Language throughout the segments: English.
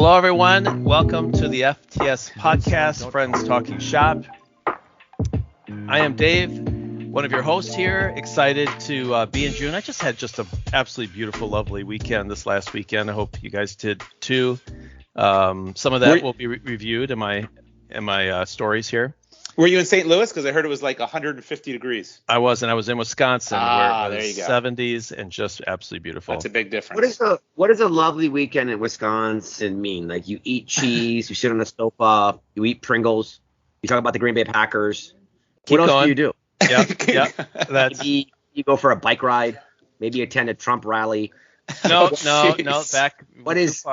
Hello, everyone. Welcome to the FTS podcast, Friends Talking Shop. I am Dave, one of your hosts here. Excited to be in June. I just had an absolutely beautiful, lovely weekend this last weekend. I hope you guys did too. Some of that will be reviewed in my stories here. Were you in St. Louis? Because I heard it was like 150 degrees. I wasn't. I was in Wisconsin, where it was there you go. 70s and just absolutely beautiful. That's a big difference. What does a lovely weekend in Wisconsin mean? Like, you eat cheese, you sit on the sofa, you eat Pringles, you talk about the Green Bay Packers. What else do you do? Yeah. Maybe you go for a bike ride. Maybe attend a Trump rally. No. What is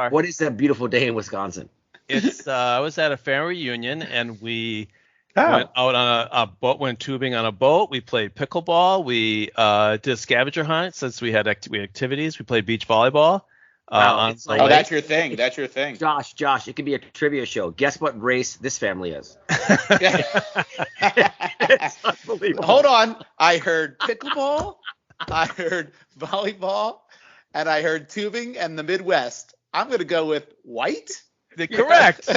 a beautiful day in Wisconsin? It's I was at a family reunion and we went out on a boat, went tubing on a boat. We played pickleball. We did a scavenger hunt since we had activities. We played beach volleyball. That's your thing. That's your thing. Josh, it could be a trivia show. Guess what race this family is? It's unbelievable. Hold on. I heard pickleball, I heard volleyball, and I heard tubing and the Midwest. I'm going to go with white. Correct.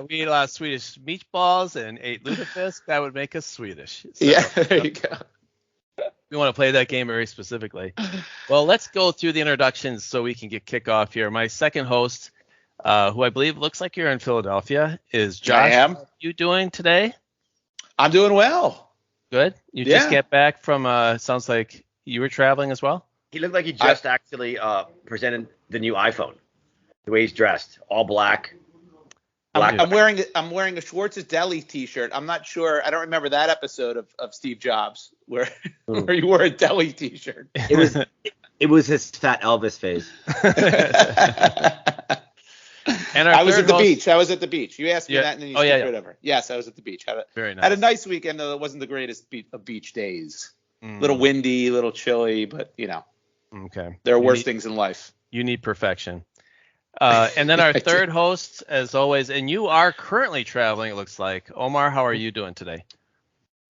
We ate a lot of Swedish meatballs and ate lutefisk. That would make us Swedish. So, yeah, there you go. We want to play that game very specifically. Well, let's go through the introductions so we can get kick off here. My second host, who I believe looks like you're in Philadelphia, is Josh. I am. How are you doing today? I'm doing well. Good. You just get back from, sounds like you were traveling as well? He looked like he just actually presented the new iPhone. The way he's dressed, all black. I'm wearing a Schwartz's Deli T-shirt. I'm not sure. I don't remember that episode of Steve Jobs where you wore a deli T-shirt. It was his fat Elvis phase. And I was at the beach. You asked me that, and then you skipped right over. Yes, I was at the beach. Very nice. Had a nice weekend, though it wasn't the greatest of beach days. A little windy, a little chilly, but okay. There are worse things in life. You need perfection. And then our third host, as always, and you are currently traveling, it looks like. Omar, how are you doing today?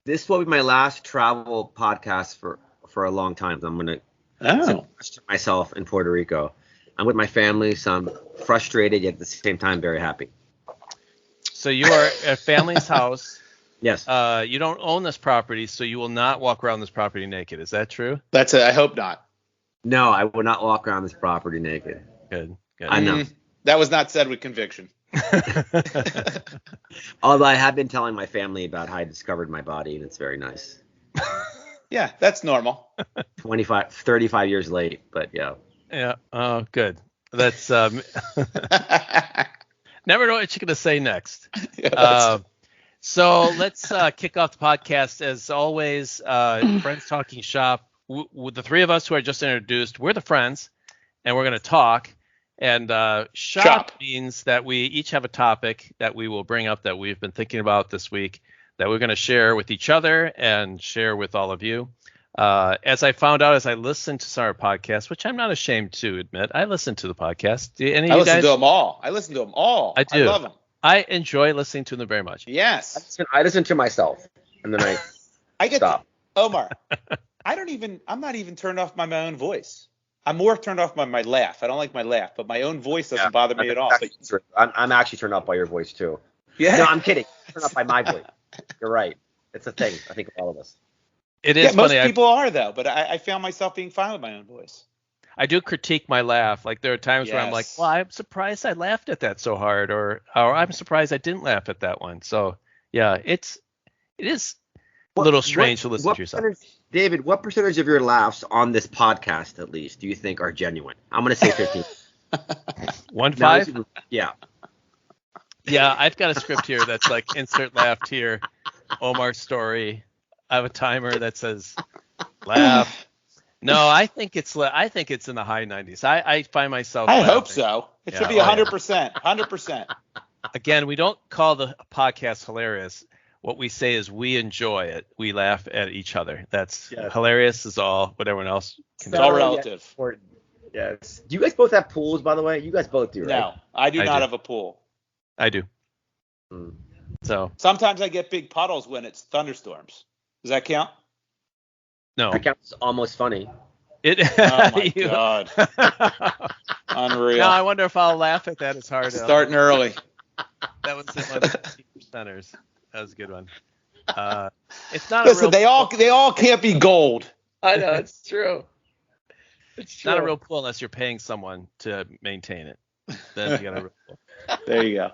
This will be my last travel podcast for a long time. I'm going to sequester myself in Puerto Rico. I'm with my family, so I'm frustrated, yet at the same time very happy. So you are at family's house. Yes. You don't own this property, so you will not walk around this property naked. Is that true? That's it. I hope not. No, I will not walk around this property naked. Good. I know. That was not said with conviction. Although I have been telling my family about how I discovered my body, and it's very nice. Yeah, that's normal. 35 years late, but yeah. Yeah. Oh, good. That's never know what you're going to say next. So let's kick off the podcast. As always, Friends Talking Shop. With the three of us who I just introduced, we're the friends, and we're going to talk. And shop means that we each have a topic that we will bring up that we've been thinking about this week that we're going to share with each other and share with all of you. As I found out as I listened to some of our podcasts, which I'm not ashamed to admit, I listen to the podcast. I listen to them all. I do. I love them. I enjoy listening to them very much. Yes. I listen to myself, and then I get stop. Omar, I'm not even turned off by my own voice. I'm more turned off by my laugh. I don't like my laugh, but my own voice doesn't bother me at all. I'm actually turned off by your voice, too. Yeah. No, I'm kidding. I'm turned off by my voice. You're right. It's a thing, I think, of all of us. It is funny. Most people are, though, but I found myself being fine with my own voice. I do critique my laugh. Like, there are times where I'm like, well, I'm surprised I laughed at that so hard, or I'm surprised I didn't laugh at that one. So, yeah, it is a little strange to listen to yourself. David, what percentage of your laughs on this podcast, at least, do you think are genuine? I'm going to say 15. 1-5? Yeah. Yeah, I've got a script here that's like insert laughed here, Omar's story. I have a timer that says laugh. No, I think it's in the high 90s. I find myself. I hope so. It should be 100%. 100%. Again, we don't call the podcast hilarious. What we say is we enjoy it. We laugh at each other. That's hilarious is all what everyone else can do. It's all relative. Yes. Do you guys both have pools, by the way? You guys both do, right? No, I do not have a pool. I do. So sometimes I get big puddles when it's thunderstorms. Does that count? No. That counts as almost funny. Oh my God. Unreal. Now I wonder if I'll laugh at that as hard. Starting early. That was in one of the percenters. That was a good one. It's not Listen, a real. they all can't be gold. I know, it's true. It's not a real pool unless you're paying someone to maintain it. Then you got a real pool. There you go.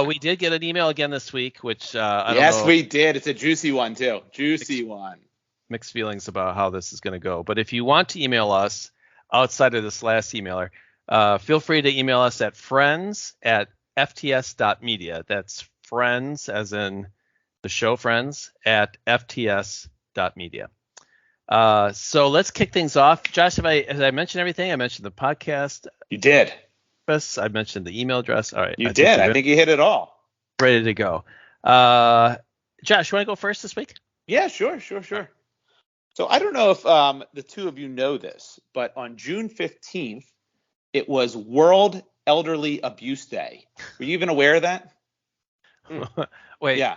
We did get an email again this week, which I don't know. Yes, we did. It's a juicy one too. Juicy one. Mixed feelings about how this is going to go. But if you want to email us outside of this last emailer, feel free to email us at friends@fts.media. That's friends as in the show Friends at FTS.media. So let's kick things off. Josh, have I mentioned everything? I mentioned the podcast. You did. I mentioned the email address. All right. You did. I think you hit it all. Ready to go. Josh, you want to go first this week? Yeah, sure. So I don't know if the two of you know this, but on June 15th, it was World Elderly Abuse Day. Were you even aware of that? Wait. Yeah.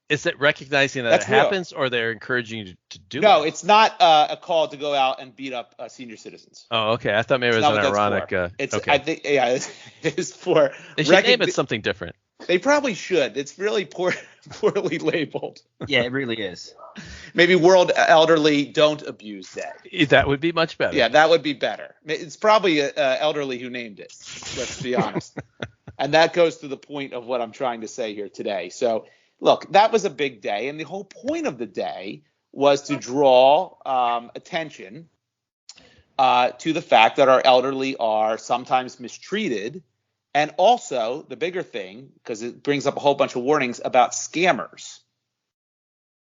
Is it recognizing that That's it happens, or they're encouraging you to do it? No, it's not a call to go out and beat up senior citizens. Oh, okay. I thought maybe it was an ironic. It's okay. I think it is for. They should name it something different. They probably should. It's really poorly labeled. Yeah, it really is. Maybe World Elderly Don't Abuse Day. That would be much better. Yeah, that would be better. It's probably elderly who named it. Let's be honest. And that goes to the point of what I'm trying to say here today. So, look, that was a big day, and the whole point of the day was to draw attention to the fact that our elderly are sometimes mistreated. And also, the bigger thing, because it brings up a whole bunch of warnings about scammers.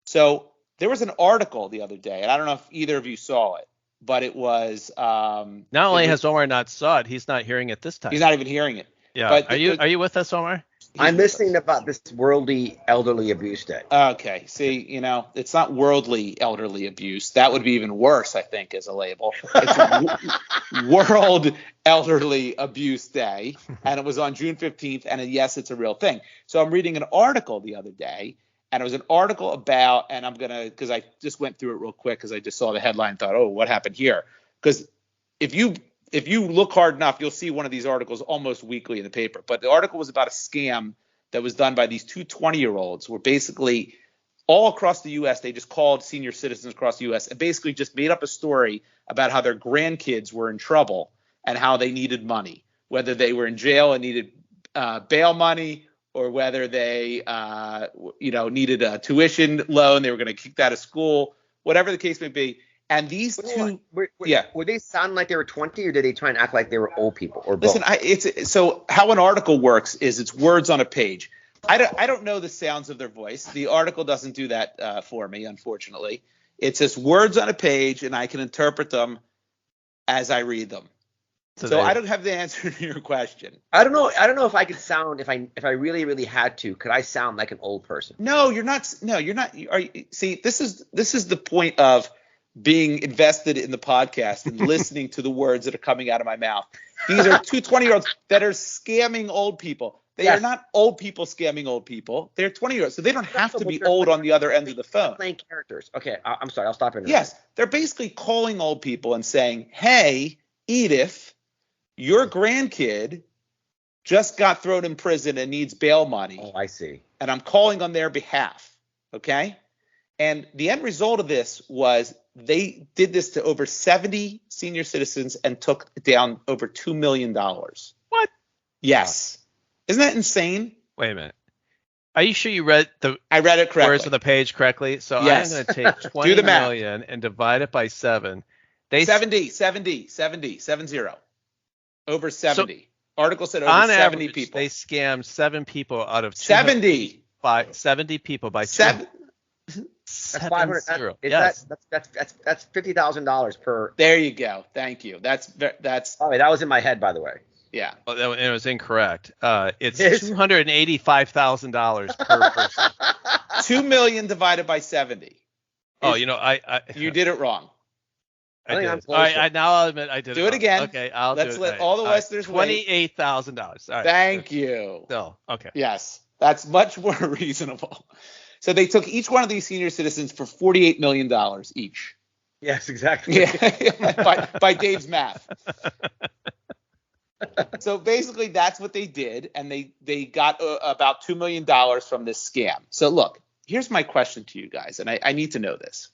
So there was an article the other day, and I don't know if either of you saw it, but it was not only has Omar not saw it, he's not hearing it this time. He's not even hearing it. Yeah. But are you with us, Omar? I'm listening about this Worldly Elderly Abuse Day. Okay. See, it's not worldly elderly abuse. That would be even worse, I think, as a label. It's World Elderly Abuse Day, and it was on June 15th, and yes, it's a real thing. So I'm reading an article the other day, and it was an article about, and I'm going to, because I just went through it real quick because I just saw the headline and thought, oh, what happened here? Because if you look hard enough, you'll see one of these articles almost weekly in the paper. But the article was about a scam that was done by these two 20-year-olds where basically all across the U.S., they just called senior citizens across the U.S. and basically just made up a story about how their grandkids were in trouble and how they needed money, whether they were in jail and needed bail money or whether they needed a tuition loan. They were going to kick out of school, whatever the case may be. And these two, would they sound like they were 20, or did they try and act like they were old people, or both? Listen, so how an article works is it's words on a page. I don't know the sounds of their voice. The article doesn't do that for me, unfortunately. It's just words on a page, and I can interpret them as I read them. So I don't have the answer to your question. I don't know if I could sound, if I really, really had to, could I sound like an old person? No, you're not. No, you're not. See, this is the point of being invested in the podcast and listening to the words that are coming out of my mouth. These are two 20-year-olds that are scamming old people. They are not old people scamming old people. They're 20-year-olds, so they don't have to be old on the other end of the phone. Playing characters. Okay, I'm sorry. I'll stop interrupting. Yes, they're basically calling old people and saying, "Hey, Edith, your grandkid just got thrown in prison and needs bail money." Oh, I see. And I'm calling on their behalf. Okay? And the end result of this was they did this to over 70 senior citizens and took down over $2 million. What? Yes. Isn't that insane? Wait a minute. Are you sure you read I read it correctly. words on the page correctly? So yes. I'm going to take 20 million and divide it by 7. 70. Over 70. So, article said over 70 average, people. They scammed 7 people out of 70. 70 people by 7. That's 500. Yes. That's $50,000 per. There you go. Thank you. That's. Oh, that was in my head, by the way. Yeah. Well, it was incorrect. It's $285,000 per person. 2 million divided by 70. Oh, you did it wrong. I did. All right, now I'll admit I did do it again. Okay, I'll Let's do it. let all the listeners $28,000. All right. Thank you. Still, okay. Yes, that's much more reasonable. So they took each one of these senior citizens for $48 million each. Yes, exactly. Yeah, by Dave's math. So basically, that's what they did, and they got about $2 million from this scam. So look, here's my question to you guys, and I need to know this.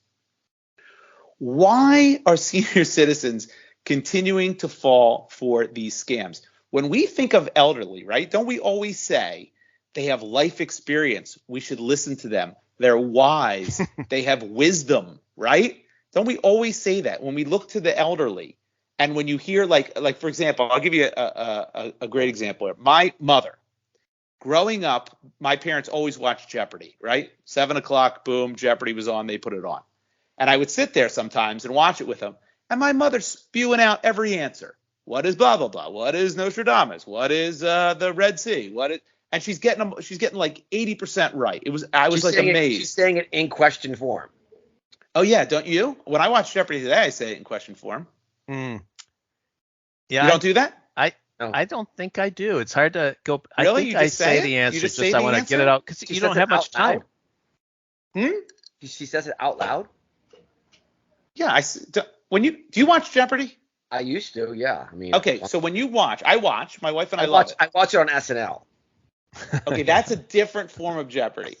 Why are senior citizens continuing to fall for these scams? When we think of elderly, right, don't we always say they have life experience? We should listen to them. They're wise. They have wisdom, right? Don't we always say that when we look to the elderly? And when you hear like for example, I'll give you a great example. My mother, growing up, my parents always watched Jeopardy, right? 7 o'clock, boom, Jeopardy was on. They put it on. And I would sit there sometimes and watch it with them. And my mother spewing out every answer. What is blah, blah, blah? What is Nostradamus? What is the Red Sea? And she's getting like 80% right. I was like amazed. She's saying it in question form. Oh, yeah. Don't you? When I watch Jeopardy today, I say it in question form. Yeah, you don't do that? I don't think I do. It's hard to go. Really? I think I say the answer. Just I want to get it out because you don't have much time. She says it out loud. Yeah. Do you watch Jeopardy? I used to. Yeah. I mean. Okay. So when you watch, I watch. My wife and I love it. I watch it on SNL. Okay, that's a different form of Jeopardy.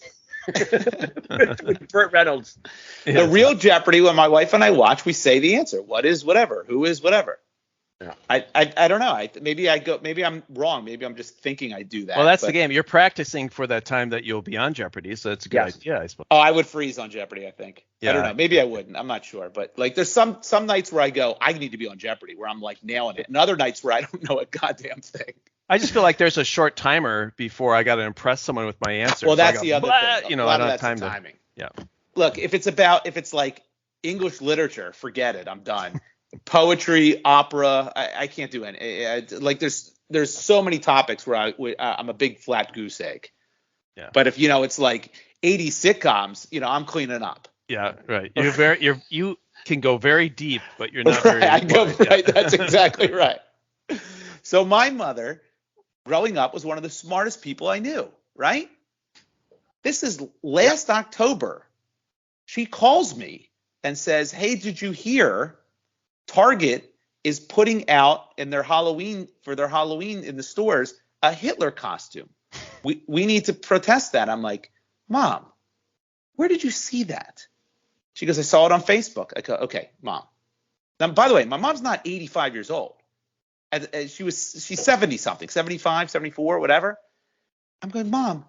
With Burt Reynolds. The real Jeopardy, when my wife and I watch, we say the answer. What is whatever? Who is whatever? Yeah. I don't know. Maybe I'm wrong. Maybe I'm just thinking I do that. Well, that's the game. You're practicing for that time that you'll be on Jeopardy, so it's a good idea, I suppose. Oh, I would freeze on Jeopardy, I think. Yeah. I don't know. Maybe I wouldn't. I'm not sure. But like there's some nights where I go, I need to be on Jeopardy, where I'm like nailing it. And other nights where I don't know a goddamn thing. I just feel like there's a short timer before I got to impress someone with my answer. Well, that's the other thing. You know, I don't have time timing. Yeah. Look, if it's like English literature, forget it. I'm done. Poetry, opera, I can't do any. Like there's so many topics where I'm a big flat goose egg. Yeah. But if it's like 80 sitcoms, I'm cleaning up. Yeah, right. You can go very deep, but you're not very. Right. That's exactly right. So my mother, growing up, was one of the smartest people I knew. Right. This is last October. She calls me and says, "Hey, did you hear? Target is putting out in their Halloween in the stores a Hitler costume. We need to protest that." I'm like, "Mom, where did you see that?" She goes, "I saw it on Facebook." I go, "Okay, Mom." Now, by the way, my mom's not 85 years old. She's 70 something, 75, 74, whatever. I'm going, "Mom,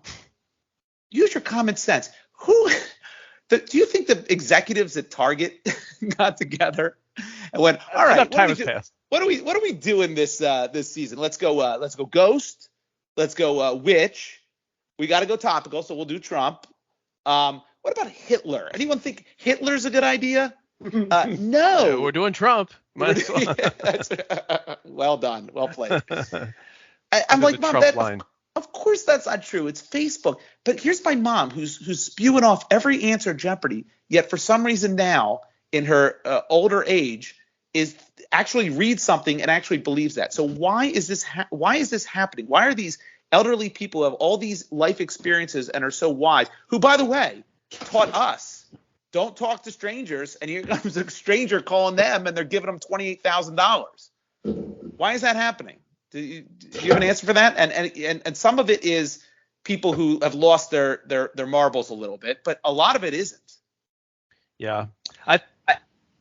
use your common sense. Do you think the executives at Target got together and went, all right, what are we doing this season? Let's go Ghost. Let's go Witch. We got to go topical, so we'll do Trump. What about Hitler? Anyone think Hitler's a good idea? No. Yeah, we're doing Trump. Might as well. Well done. Well played. I'm like, Mom, of course that's not true. It's Facebook. But here's my mom who's spewing off every answer Jeopardy, yet for some reason now in her older age is actually reads something and actually believes that. So why is this happening? Why are these elderly people who have all these life experiences and are so wise, who, by the way, taught us, don't talk to strangers, and here comes a stranger calling them and they're giving them $28,000. Why is that happening? Do you have an answer for that? And some of it is people who have lost their marbles a little bit, but a lot of it isn't. Yeah.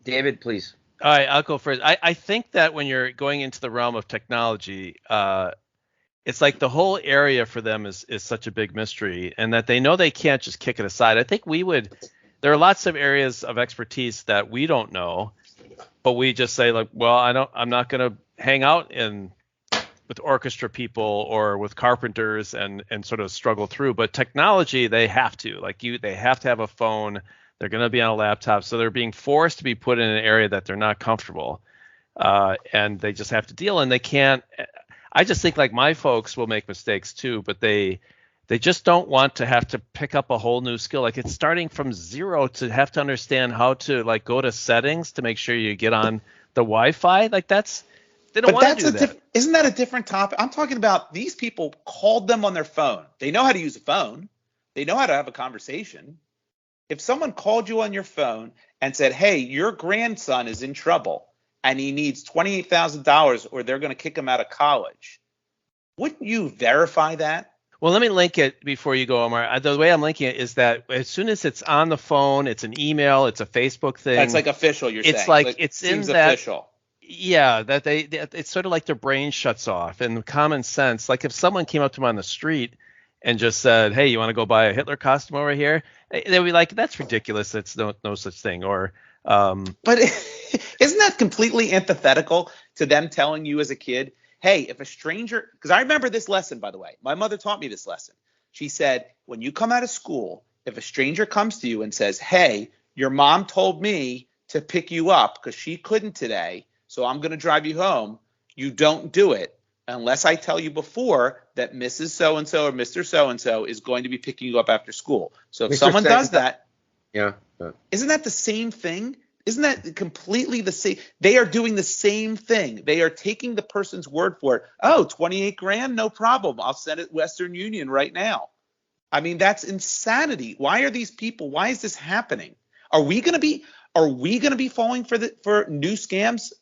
David, please. All right, I'll go first. I think that when you're going into the realm of technology, it's like the whole area for them is such a big mystery, and that they know they can't just kick it aside. I think there are lots of areas of expertise that we don't know, but we just say like, well, I'm not going to hang out with orchestra people or with carpenters and sort of struggle through. But technology, they have to. They have to have a phone. They're going to be on a laptop. So they're being forced to be put in an area that they're not comfortable. And they just have to deal. And they can't. I just think like my folks will make mistakes too, but they just don't want to have to pick up a whole new skill. Like it's starting from zero to have to understand how to like go to settings to make sure you get on the Wi-Fi. Like that's. They don't want to do that. Isn't that a different topic? I'm talking about these people called them on their phone. They know how to use a phone. They know how to have a conversation. If someone called you on your phone and said, hey, your grandson is in trouble and he needs $28,000 or they're going to kick him out of college, wouldn't you verify that? Well, let me link it before you go, Omar. The way I'm linking it is that as soon as it's on the phone, it's an email, it's a Facebook thing. That's like official, you're saying. It's like it's in that. Official. Yeah, that it's sort of like their brain shuts off, and common sense. Like if someone came up to them on the street and just said, "Hey, you want to go buy a Hitler costume over here?" They'd be like, "That's ridiculous. It's no such thing." Or, but isn't that completely antithetical to them telling you as a kid, "Hey, if a stranger," because I remember this lesson, by the way. My mother taught me this lesson. She said, when you come out of school, if a stranger comes to you and says, "Hey, your mom told me to pick you up because she couldn't today, so I'm going to drive you home," you don't do it unless I tell you before that Mrs. So-and-so or Mr. So-and-so is going to be picking you up after school. So if someone does that, isn't that the same thing? Isn't that completely the same? They are doing the same thing. They are taking the person's word for it. Oh, 28 grand? No problem. I'll send it Western Union right now. I mean, that's insanity. Why are these people? Why is this happening? Are we going to be falling for new scams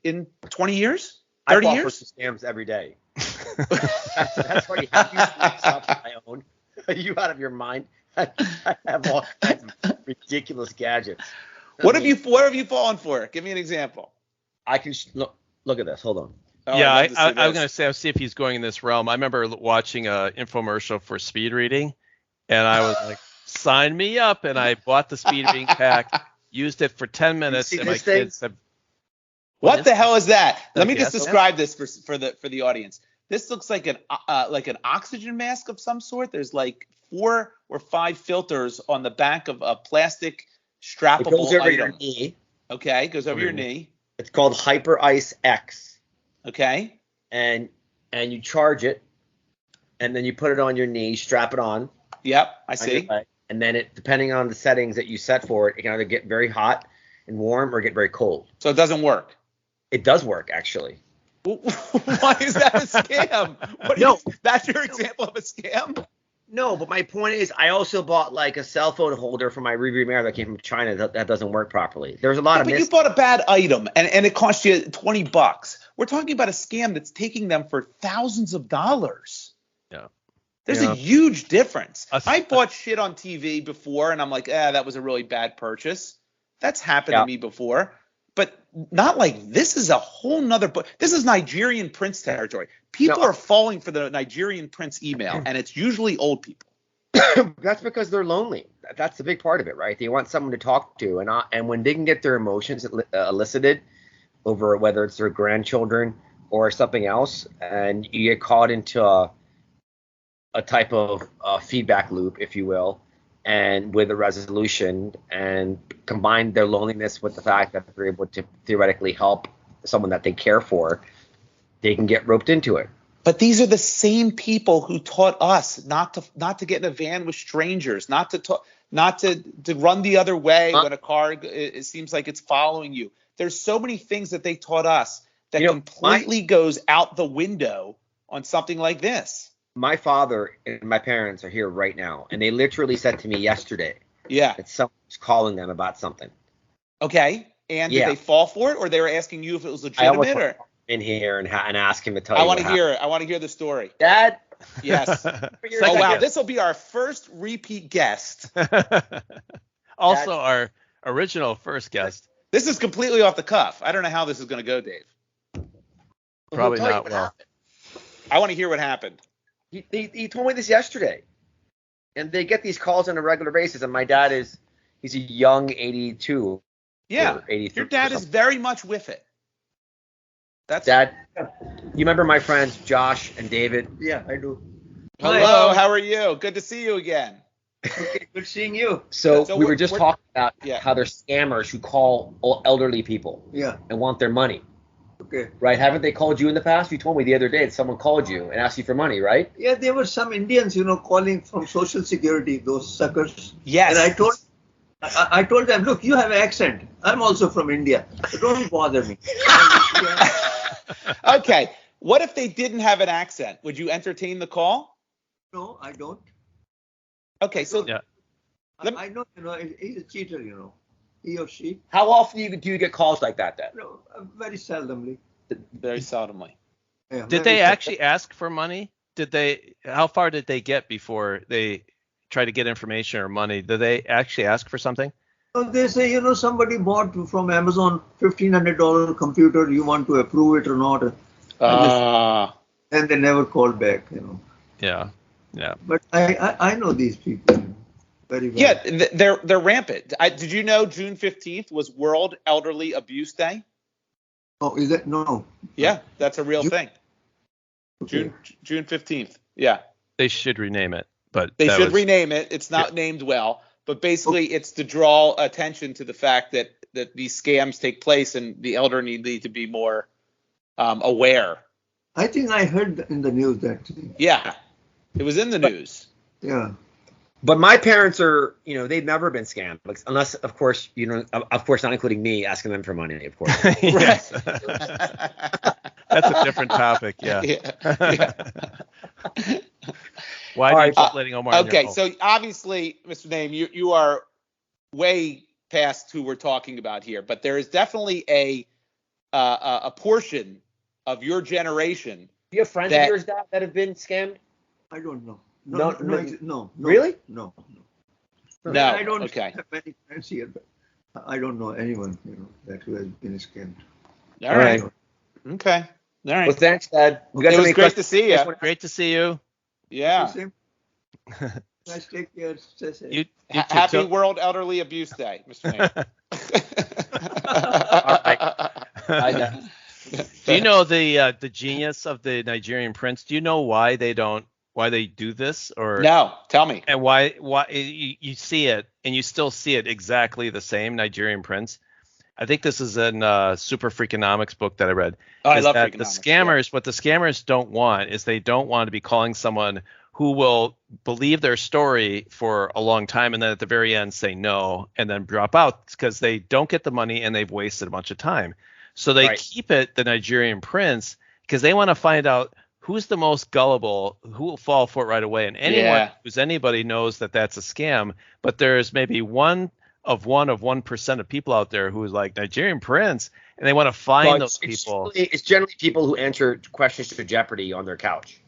in 20 years? 30 years? I fall for scams every day. That's why you have these stuff on my own. Are you out of your mind? I have all kinds of ridiculous gadgets. What have you fallen for? Give me an example. I can look at this. Hold on. Oh, yeah, I was going to say, I'll see if he's going in this realm. I remember watching an infomercial for speed reading, and I was like, sign me up. And I bought the speed reading pack, used it for 10 minutes, and my kids said, what the hell is that? Let me just describe this for the audience. This looks like an oxygen mask of some sort. There's like 4 or 5 filters on the back of a plastic strappable item. It goes over your knee. Okay, goes over your knee. It's called Hyper Ice X. Okay. And you charge it, and then you put it on your knee, strap it on. Yep, I see. And then depending on the settings that you set for it, it can either get very hot and warm or get very cold. So it doesn't work. It does work, actually. Why is that a scam? That's your example of a scam? No, but my point is, I also bought like a cell phone holder for my rearview mirror that came from China that doesn't work properly. There's a lot of. But you bought a bad item, and it cost you $20. We're talking about a scam that's taking them for thousands of dollars. Yeah. There's a huge difference. I bought shit on TV before, and I'm like, that was a really bad purchase. That's happened to me before. But not like this is a whole nother book. This is Nigerian Prince territory. People are falling for the Nigerian Prince email, and it's usually old people. That's because they're lonely. That's the big part of it, right? They want someone to talk to, and when they can get their emotions elicited over whether it's their grandchildren or something else, and you get caught into a type of feedback loop, if you will, and with a resolution, and combine their loneliness with the fact that they're able to theoretically help someone that they care for, they can get roped into it. But these are the same people who taught us not to get in a van with strangers, not to run the other way when a car it seems like it's following you. There's so many things that they taught us that completely goes out the window on something like this. My father and my parents are here right now, and they literally said to me yesterday that someone's calling them about something. Okay. And did they fall for it, or they were asking you if it was legitimate? Or in here and ask him to tell you. I want to hear it. I want to hear the story. Dad? Yes. Oh, wow. This will be our first repeat guest. Also our original first guest. This is completely off the cuff. I don't know how this is going to go, Dave. Probably not well. I want to hear what happened. He told me this yesterday. And they get these calls on a regular basis. And my dad he's a young 82. Yeah. 83. Your dad is very much with it. Dad, you remember my friends Josh and David? Yeah, I do. Hello, how are you? Good to see you again. Okay, good seeing you. So we were just talking about how there's scammers who call elderly people and want their money. Okay. Right? Haven't they called you in the past? You told me the other day that someone called you and asked you for money, right? Yeah, there were some Indians, calling from Social Security, those suckers. Yes. And I told them, look, you have an accent. I'm also from India. So don't bother me. Okay. What if they didn't have an accent? Would you entertain the call? No, I don't. Okay. So I know, he's a cheater, he or she. How often do you get calls like that then? Very seldomly. Very seldomly. Yeah, Did they actually ask for money? How far did they get before they try to get information or money? Did they actually ask for something? So they say, somebody bought from Amazon $1,500 computer. You want to approve it or not? And they never called back, Yeah. But I know these people very well. Yeah, they're rampant. Did you know June 15th was World Elderly Abuse Day? Oh, is that? No. Yeah, that's a real thing. Okay. June 15th. Yeah. They should rename it, but they should rename it. It's not named well, but basically it's to draw attention to the fact that these scams take place and the elderly need to be more aware. I think I heard in the news that. Yeah, it was in the news. Yeah. But my parents are, they've never been scammed, unless, of course, of course, not including me asking them for money, of course. Yes. That's a different topic. Yeah. Why are you letting Omar? Okay, so obviously, Mr. Name, you are way past who we're talking about here, but there is definitely a portion of your generation. Do you have friends of yours that have been scammed? I don't know. No. Really? No. No. I don't have many friends here, but I don't know anyone that who has been scammed. All right. Okay. All right. Well, thanks, Dad. It was great to see you. Great to see you. Yeah. Nice, take care. Happy World Elderly Abuse Day, Mr. Name. All right. Do you know the genius of the Nigerian prince? Do you know why they do this? Or no, tell me. And why you see it and you still see it exactly the same Nigerian prince? I think this is in Super Freakonomics book that I read. Oh, I love that Freakonomics. The scammers, what the scammers don't want is they don't want to be calling someone who will believe their story for a long time and then at the very end say no and then drop out because they don't get the money and they've wasted a bunch of time. So they keep it the Nigerian prince because they want to find out who's the most gullible, who will fall for it right away. And anyone who's anybody knows that that's a scam, but there's maybe 1% of people out there who is like Nigerian prince, and they want to find those people. It's generally people who answer questions to Jeopardy on their couch.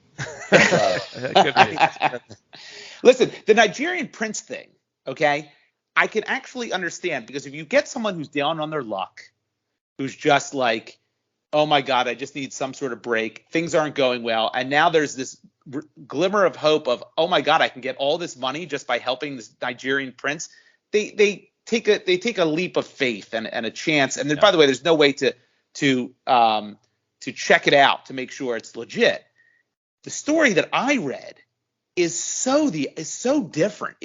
Listen, the Nigerian prince thing, okay, I can actually understand because if you get someone who's down on their luck, who's just like, oh my God, I just need some sort of break. Things aren't going well. And now there's this glimmer of hope of, oh my God, I can get all this money just by helping this Nigerian prince. They take a leap of faith and a chance. And then, by the way, there's no way to check it out to make sure it's legit. The story that I read is so different.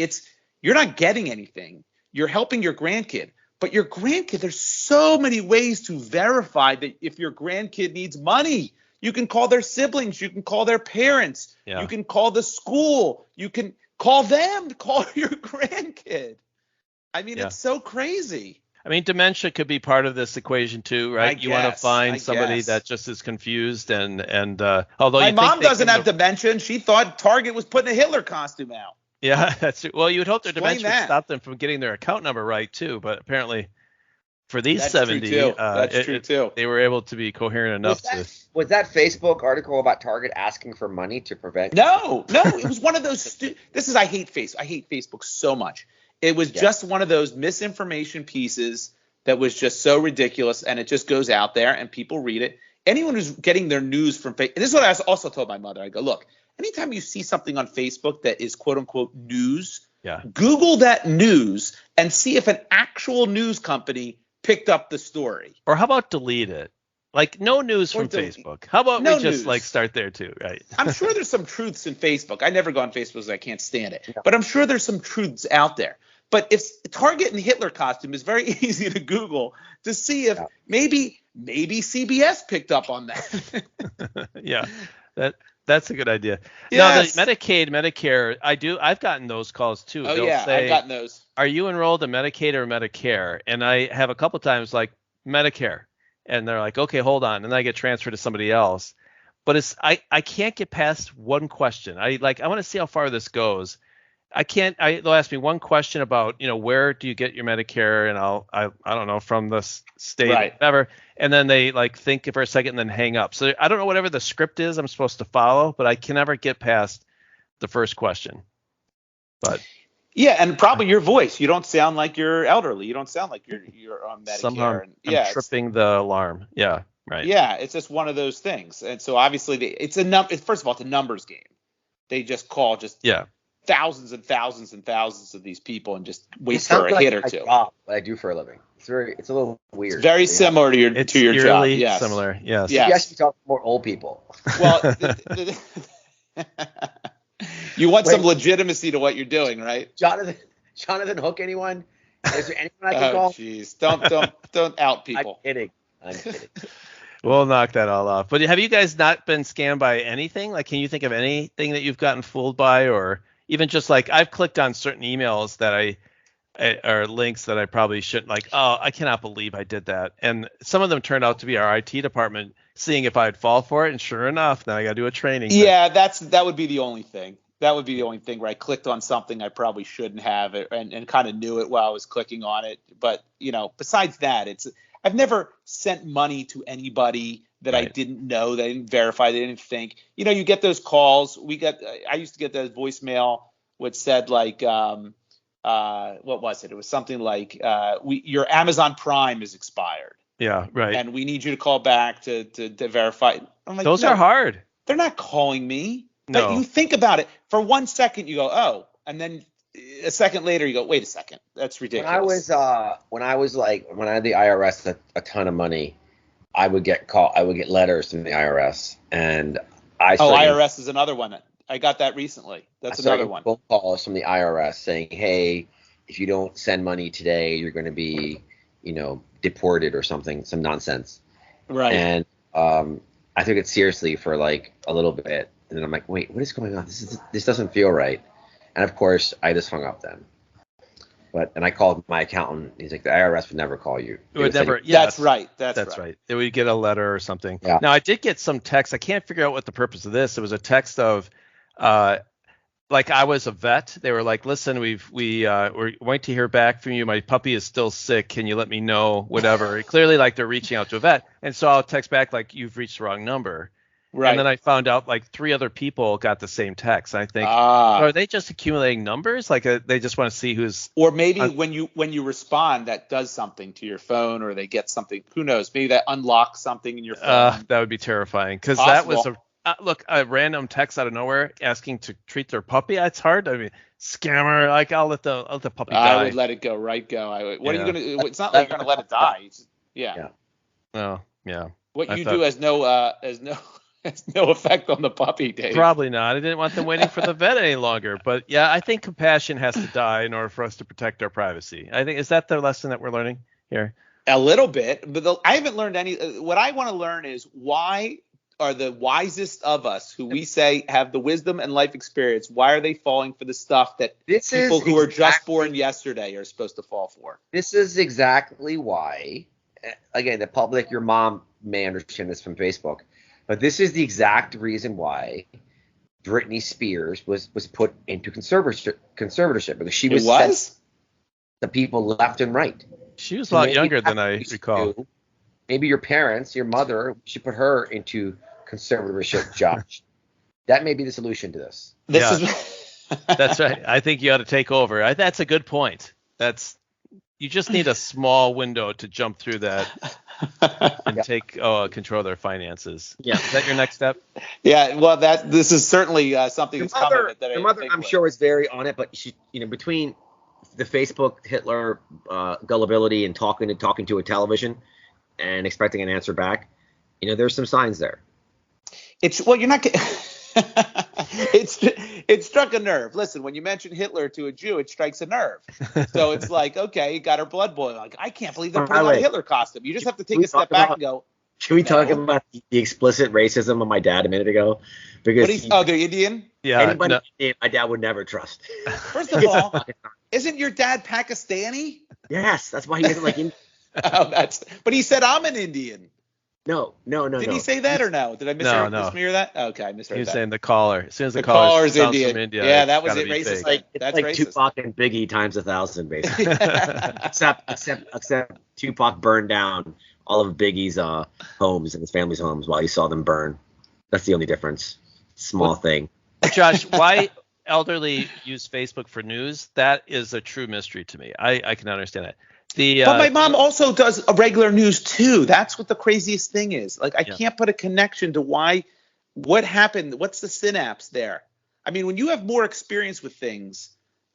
You're not getting anything. You're helping your grandkid. But your grandkid, there's so many ways to verify that if your grandkid needs money. You can call their siblings. You can call their parents. Yeah. You can call the school. You can call them to call your grandkid. I mean, it's so crazy. I mean, dementia could be part of this equation too, right? You want to find somebody that just is confused and although my mom doesn't have dementia, and she thought Target was putting a Hitler costume out. Yeah, that's true. Well, you would hope their dementia would stop them from getting their account number right too, but apparently for these that's 70, true too. They were able to be coherent enough Was that Facebook article about Target asking for money to prevent? No, it was one of those. I hate Facebook so much. It was just one of those misinformation pieces that was just so ridiculous, and it just goes out there and people read it. Anyone who's getting their news from Facebook, and this is what I also told my mother. I go, look, anytime you see something on Facebook that is quote unquote news, Google that news and see if an actual news company picked up the story. Or how about delete it? Like no news from Facebook. How about we just like start there too, right? I'm sure there's some truths in Facebook. I never go on Facebook because I can't stand it. But I'm sure there's some truths out there. But if Target and Hitler costume is very easy to Google to see if maybe CBS picked up on that. Yeah, that's a good idea. Yes. Now the Medicaid, Medicare, I've gotten those calls too. Oh, They'll say, I've gotten those. Are you enrolled in Medicaid or Medicare? And I have a couple times like Medicare, and they're like, okay, hold on, and I get transferred to somebody else. But I can't get past one question. I want to see how far this goes. they'll ask me one question about, where do you get your Medicare, and I don't know, from the state, right, whatever. And then they like think for a second and then hang up. So I don't know whatever the script is I'm supposed to follow, but I can never get past the first question. But yeah, and probably your voice. You don't sound like you're elderly. You don't sound like you're on Medicare. Somehow I'm tripping the alarm. Yeah, right. Yeah, it's just one of those things. And so obviously first of all, it's a numbers game. They just call thousands and thousands and thousands of these people and just wait for a hit or two. What I do for a living. It's a little weird. It's very similar to your job. Yes. Similar. Yes. Yes, you talk to more old people. Well, you want some legitimacy to what you're doing, right? Jonathan Hook, anyone? Is there anyone I can call? Oh, jeez. Don't out people. I'm kidding. We'll knock that all off. But have you guys not been scammed by anything? Like, can you think of anything that you've gotten fooled by, or even just like I've clicked on certain emails that or links that I probably shouldn't, like, oh, I cannot believe I did that. And some of them turned out to be our IT department seeing if I'd fall for it. And sure enough, then I got to do a training. Yeah, that would be the only thing. That would be the only thing where I clicked on something I probably shouldn't have and kind of knew it while I was clicking on it. But, besides that, I've never sent money to anybody that I didn't know, that I didn't verify, they didn't think. You get those calls. I used to get that voicemail which said like, what was it? It was something like, your Amazon Prime is expired. Yeah, right. And we need you to call back to verify. I'm like, those are hard. They're not calling me. No. Like, you think about it for 1 second, you go, oh, and then a second later you go, wait a second, that's ridiculous. When I had the IRS a ton of money, I would get letters from the IRS, and IRS is another one. I got that recently. That's another one. Phone calls from the IRS saying, hey, if you don't send money today, you're going to be, deported or something, some nonsense. Right. And I took it seriously for like a little bit. And then I'm like, wait, what is going on? This doesn't feel right. And of course, I just hung up then. And I called my accountant. He's like, the IRS would never call you. It would never. That's right. That's right. They would get a letter or something. Yeah. Now, I did get some text. I can't figure out what the purpose of this. It was a text of, like I was a vet. They were like, listen, we're waiting to hear back from you. My puppy is still sick. Can you let me know? Whatever. Clearly, like they're reaching out to a vet. And so I'll text back like, you've reached the wrong number. Right. And then I found out like 3 other people got the same text. I think, are they just accumulating numbers? Like they just want to see who's. Or maybe when you respond, that does something to your phone, or they get something. Who knows? Maybe that unlocks something in your phone. That would be terrifying, because that was a random text out of nowhere asking to treat their puppy. It's hard. I mean, scammer. Like I'll let the puppy die. I would let it go. Right, go. What are you gonna? It's not like you're gonna let it die. Yeah. Oh, yeah. What you do has no effect on the puppy, Dave. Probably not. I didn't want them waiting for the vet any longer. But yeah, I think compassion has to die in order for us to protect our privacy. I think, is that the lesson that we're learning here? A little bit, but I haven't learned any. What I want to learn is, why are the wisest of us, who we say have the wisdom and life experience, why are they falling for the stuff that people who are just born yesterday are supposed to fall for? This is exactly why. Again, the public, your mom may understand this from Facebook, but this is the exact reason why Britney Spears was put into conservatorship, because she was sent the people left and right. She was a lot younger than I recall. Maybe your parents, your mother, should put her into conservatorship, Josh. That may be the solution to this. That's right. I think you ought to take over. That's a good point. You just need a small window to jump through that and take control of their finances. Yeah. Is that your next step? Yeah. Well, this is certainly something that's coming. Your mother, I'm sure, is very on it, but she, between the Facebook Hitler gullibility and talking to a television and expecting an answer back, there's some signs there. You're not. It struck a nerve. Listen, when you mention Hitler to a Jew, it strikes a nerve. So it's like, okay, you got her blood boiling. Like, I can't believe they're putting on a Hitler costume. You just have to take a step back and go. Should we talk about the explicit racism of my dad a minute ago? Because they're Indian? Yeah. Anybody Indian, my dad would never trust. First of all, isn't your dad Pakistani? Yes, that's why he doesn't like Indian. But he said I'm an Indian. No. Did he say that or no? Did I mishear that? Okay, I misheard He was that. saying the caller. As soon as the caller's sounds Indian. from India, Yeah, that was gotta it. be Racist. fake. It's That's like racist. Tupac and Biggie times 1,000, basically. except Tupac burned down all of Biggie's homes and his family's homes while he saw them burn. That's the only difference. Small thing. Josh, why elderly use Facebook for news? That is a true mystery to me. I can understand that. But my mom also does a regular news too. That's what the craziest thing is. Like I can't put a connection to what happened. What's the synapse there? I mean, when you have more experience with things,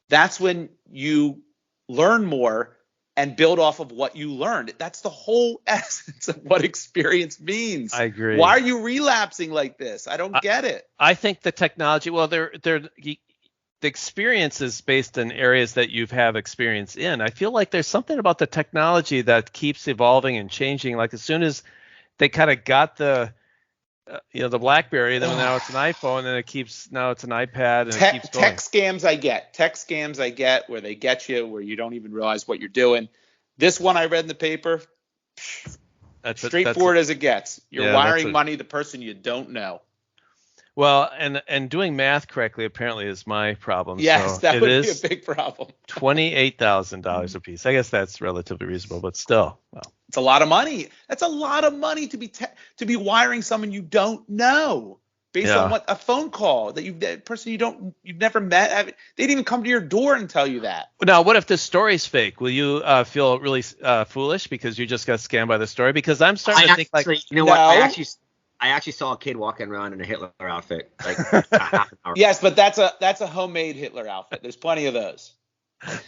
that's when you learn more and build off of what you learned. That's the whole essence of what experience means. I agree. Why are you relapsing like this? I don't get it. I think the technology, well, the experience is based in areas that you have experience in. I feel like there's something about the technology that keeps evolving and changing. Like as soon as they kind of got the BlackBerry, then now it's an iPhone, and now it's an iPad, and it keeps going. Tech scams I get where they get you where you don't even realize what you're doing. This one I read in the paper, straightforward as it gets. You're wiring money to the person you don't know. Well, and doing math correctly apparently is my problem. Yes, so that would be a big problem. $28,000 a piece. I guess that's relatively reasonable, but still, well, it's a lot of money. That's a lot of money to be wiring someone you don't know based on what a phone call that person you've never met. They didn't even come to your door and tell you that. Now, what if this story's fake? Will you feel really foolish because you just got scammed by the story? Because I'm starting to think like, what? I actually saw a kid walking around in a Hitler outfit like half an hour. Yes, but that's a homemade Hitler outfit. There's plenty of those.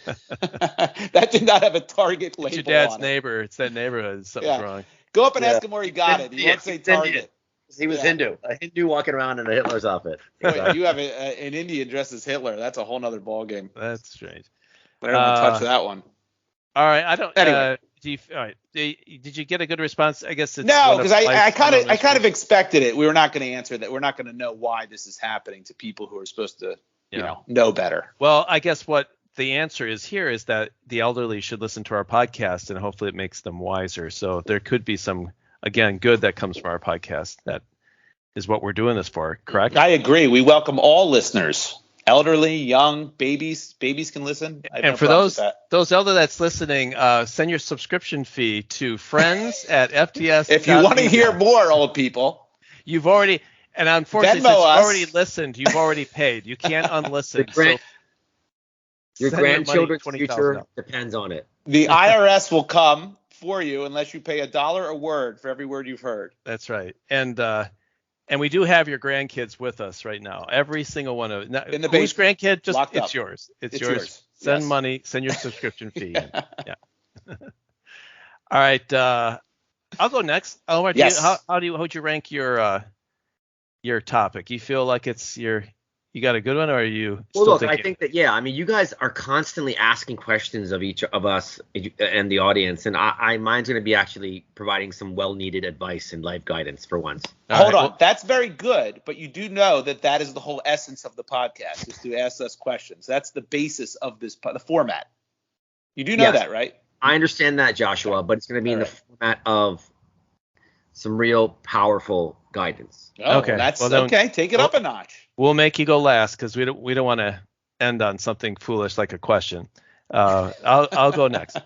That did not have a Target label. It's your dad's on neighbor. It's that neighborhood. Something's wrong. Go up and ask him where he got it. He won't say Target. He was Hindu. A Hindu walking around in a Hitler's outfit. Wait, you have an Indian dressed as Hitler. That's a whole nother ballgame. That's strange. But I don't want to touch that one. All right. I don't. Anyway. All right. Did you get a good response? I guess it's no, because I kind of expected it. We were not going to answer that. We're not going to know why this is happening to people who are supposed to, know better. Well, I guess what the answer is here is that the elderly should listen to our podcast, and hopefully it makes them wiser. So there could be some, again, good that comes from our podcast. That is what we're doing this for. Correct? I agree. We welcome all listeners. Elderly, young, babies can listen. And for those elder that's listening, send your subscription fee to friends at FTS. If you want to hear more, old people, you've already, and unfortunately, since you've already listened, you've already paid. You can't unlisten. Your grandchildren's future depends on it. The IRS will come for you unless you pay $1 a word for every word you've heard. That's right. And we do have your grandkids with us right now. Every single one of them. In the whose grandkid? It's yours. It's yours. Send money. Send your subscription fee. Yeah. All right. I'll go next. Omar, how would you rank your topic? You feel like you got a good one, or are you? Well, look, I think that you guys are constantly asking questions of each of us and the audience, and mine's going to be actually providing some well-needed advice and life guidance for once. Hold on, that's very good, but you do know that is the whole essence of the podcast, is to ask us questions. That's the basis of the format. You do know that, right? I understand that, Joshua, but it's going to be in the format of some real powerful guidance. Oh, okay. That's okay. Take it up a notch. We'll make you go last because we don't want to end on something foolish like a question. I'll go next.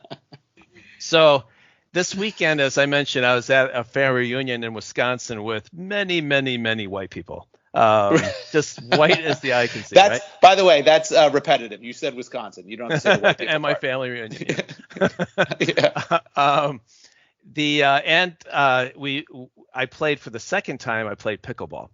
So this weekend, as I mentioned, I was at a family reunion in Wisconsin with many, many, many white people. Just white as the eye can see. Right? By the way, that's repetitive. You said Wisconsin. You don't have to say white people. And my family reunion. I played for the second time. I played pickleball.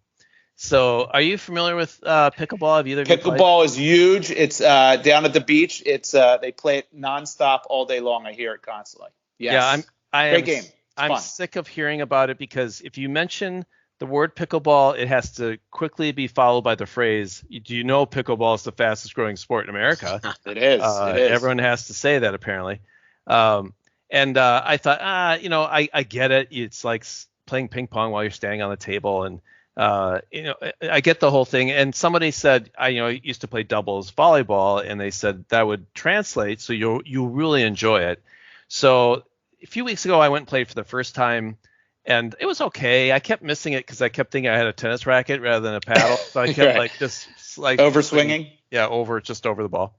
So, are you familiar with pickleball? Have either of you played? Pickleball is huge. It's down at the beach. It's they play it nonstop all day long. I hear it constantly. Yes. Yeah, great game. I'm sick of hearing about it because if you mention the word pickleball, it has to quickly be followed by the phrase, "Do you know pickleball is the fastest growing sport in America?" It is. Everyone has to say that apparently. And I thought, I get it. It's like playing ping pong while you're standing on the table, and I get the whole thing. And somebody said, I used to play doubles volleyball, and they said that would translate, so you really enjoy it. So a few weeks ago, I went and played for the first time, and it was okay. I kept missing it because I kept thinking I had a tennis racket rather than a paddle, so I kept like just like over swinging. Yeah, just over the ball.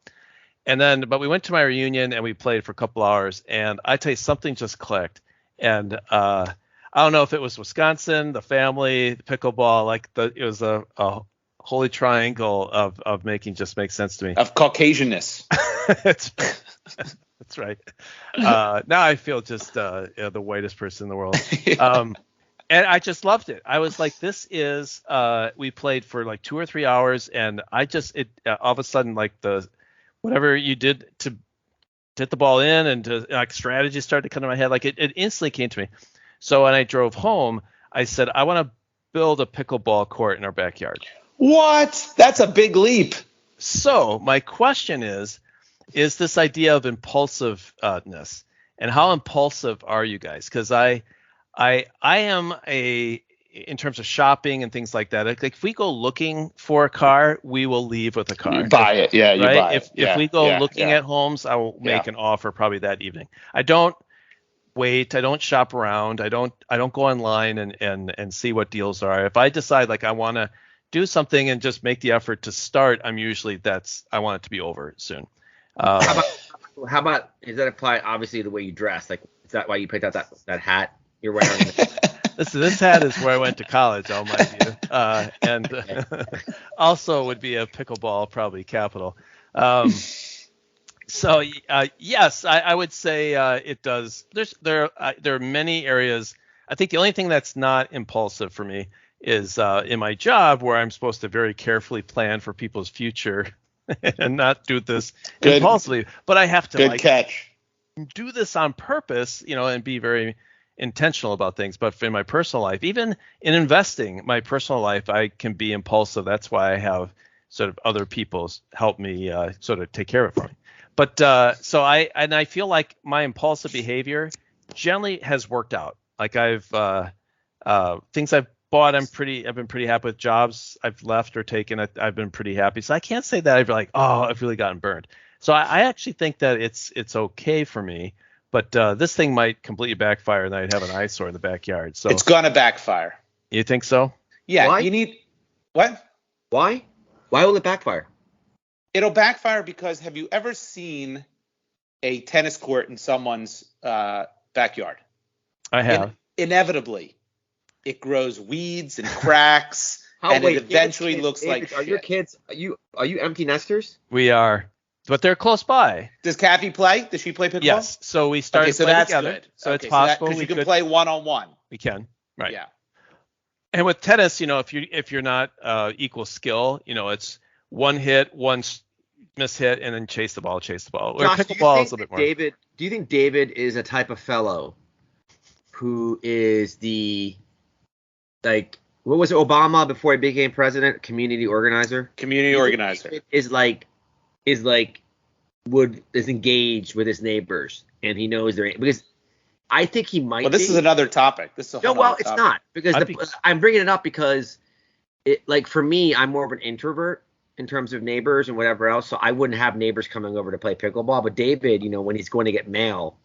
And then, but we went to my reunion and we played for a couple hours, and I tell you, something just clicked. And I don't know if it was Wisconsin, the family, the pickleball, like it was a holy triangle of make sense to me. Of Caucasianness. That's right. Now I feel just the whitest person in the world. And I just loved it. I was like, this is we played for like 2 or 3 hours, and I just all of a sudden, like whatever you did to hit the ball in and to like strategy started to come to my head, like it instantly came to me. So when I drove home, I said, I want to build a pickleball court in our backyard. What? That's a big leap. So my question is this idea of impulsiveness, and how impulsive are you guys? Because I am in terms of shopping and things like that. Like if we go looking for a car, we will leave with a car. You buy it, yeah. You right? buy it. If we go looking at homes, I will make an offer probably that evening. I don't wait. I don't shop around. I don't go online and see what deals are. If I decide like I want to do something and just make the effort to start, I'm usually I want it to be over soon. How about does that apply obviously the way you dress? Like is that why you picked out that hat you're wearing? This hat is where I went to college, I'll mind you. And also would be a pickleball probably capital. So yes, I would say it does. There are many areas. I think the only thing that's not impulsive for me is in my job, where I'm supposed to very carefully plan for people's future and not do this impulsively. But I have to catch. Do this on purpose, and be very intentional about things. But in my personal life, even in investing, my personal life, I can be impulsive. That's why I have sort of other people help me sort of take care of it for me. But so I feel like my impulsive behavior generally has worked out. Like things I've bought, I've been pretty happy with. Jobs I've left or taken, I've been pretty happy. So I can't say that I've really gotten burned. So I actually think that it's okay for me. But this thing might completely backfire, and I'd have an eyesore in the backyard. So it's gonna backfire. You think so? Yeah. Why? You need what? Why? Why will it backfire? It'll backfire because have you ever seen a tennis court in someone's backyard? I have. Inevitably, it grows weeds and cracks, it eventually looks like shit. Are your kids? Are you empty nesters? We are. But they're close by. Does Kathy play? Does she play pickleball? Yes. So we started so playing that's together. good. So it's possible because you can play one-on-one. We can. Right. Yeah. And with tennis, if you're not equal skill, it's one hit, one miss hit, and then chase the ball. Where pickleball is a bit more. Do you think David is a type of fellow who is what was it, Obama before he became president? Community organizer. Is engaged with his neighbors, and he knows because I think he might. Well, this is another topic. It's not because I'm bringing it up because for me, I'm more of an introvert in terms of neighbors and whatever else, so I wouldn't have neighbors coming over to play pickleball. But David, when he's going to get mail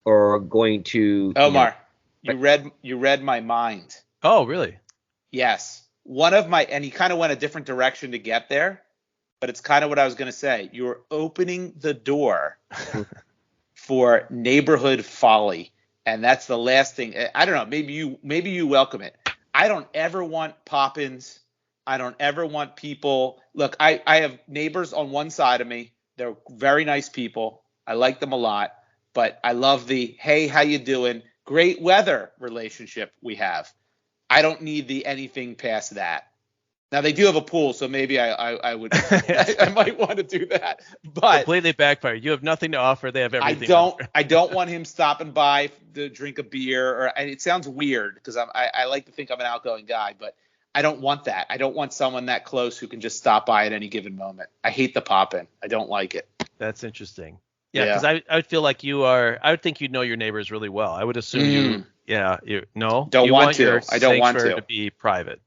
or going to Omar, you read my mind. Oh, really? Yes. And he kind of went a different direction to get there. But it's kind of what I was going to say. You're opening the door for neighborhood folly, and that's the last thing. I don't know. Maybe you welcome it. I don't ever want pop-ins. I don't ever want people. Look, I have neighbors on one side of me. They're very nice people. I like them a lot. But I love the hey, how you doing? Great weather relationship we have. I don't need anything past that. Now they do have a pool, so maybe I would I might want to do that. But completely backfire. You have nothing to offer. They have everything. I don't want him stopping by to drink a beer. And it sounds weird because I like to think I'm an outgoing guy, but I don't want that. I don't want someone that close who can just stop by at any given moment. I hate the pop-in. I don't like it. That's interesting. Yeah, because I would feel like I would think you'd know your neighbors really well. I would assume you. Yeah. No. Don't you want to. Your I don't want to be private.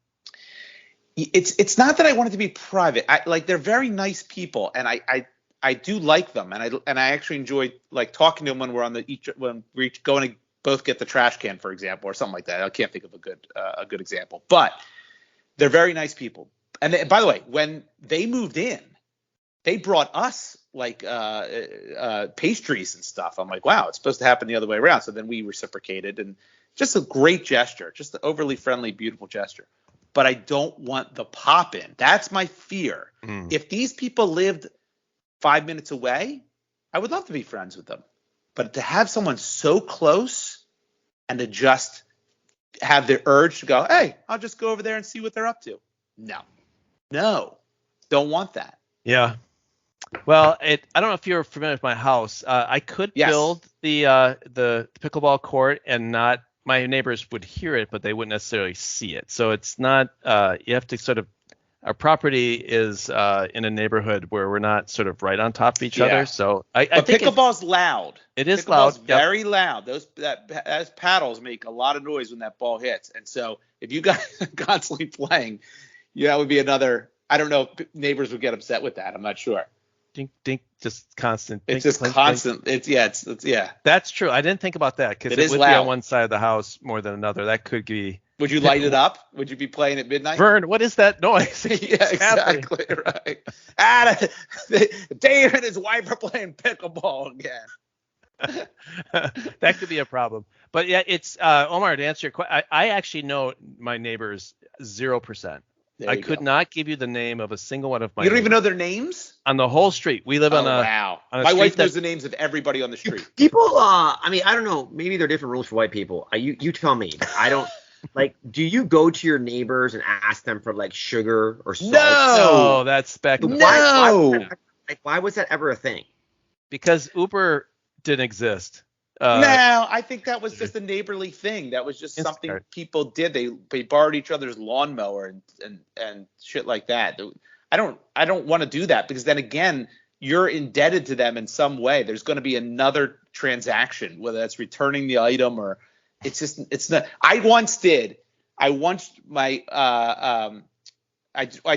It's not that I want it to be private. They're very nice people, and I do like them, and I actually enjoy talking to them when we're going to both get the trash can, for example, or something like that. I can't think of a good example, but they're very nice people. And by the way, when they moved in, they brought us like pastries and stuff. I'm like, wow, it's supposed to happen the other way around. So then we reciprocated, and just a great gesture, just an overly friendly, beautiful gesture. But I don't want the pop-in. That's my fear. If these people lived 5 minutes away, I would love to be friends with them. But to have someone so close and to just have the urge to go, hey, I'll just go over there and see what they're up to. No, don't want that. Yeah. Well, I don't know if you're familiar with my house. I could build the pickleball court and not my neighbors would hear it, but they wouldn't necessarily see it. So it's not you have to sort of our property is in a neighborhood where we're not sort of right on top of each other. So I think pickleball's loud. It is loud. Very loud. Those paddles make a lot of noise when that ball hits. And so if you guys are constantly playing, that would be another. I don't know if neighbors would get upset with that. I'm not sure. Dink, dink, just constant. It's just constant. Dink. It's. That's true. I didn't think about that because it would loud. Be on one side of the house more than another. That could be. Would you light it up? Would you be playing at midnight? Vern, what is that noise? Yeah, exactly right. Dave and his wife are playing pickleball again. That could be a problem. But yeah, it's Omar, to answer your question, I actually know my neighbors 0%. I could not give you the name of a single one of my. You don't even know their names? On the whole street. We live on a. Wow. My wife knows the names of everybody on the street. People, I mean, I don't know. Maybe there are different rules for white people. You tell me. I don't. Like, do you go to your neighbors and ask them for like sugar or salt? No, that's speculative. Why was that ever a thing? Because Uber didn't exist. No, I think that was just a neighborly thing. That was just something people did. They borrowed each other's lawnmower and shit like that. I don't want to do that because then again, you're indebted to them in some way. There's going to be another transaction, whether that's returning the item or it's not. I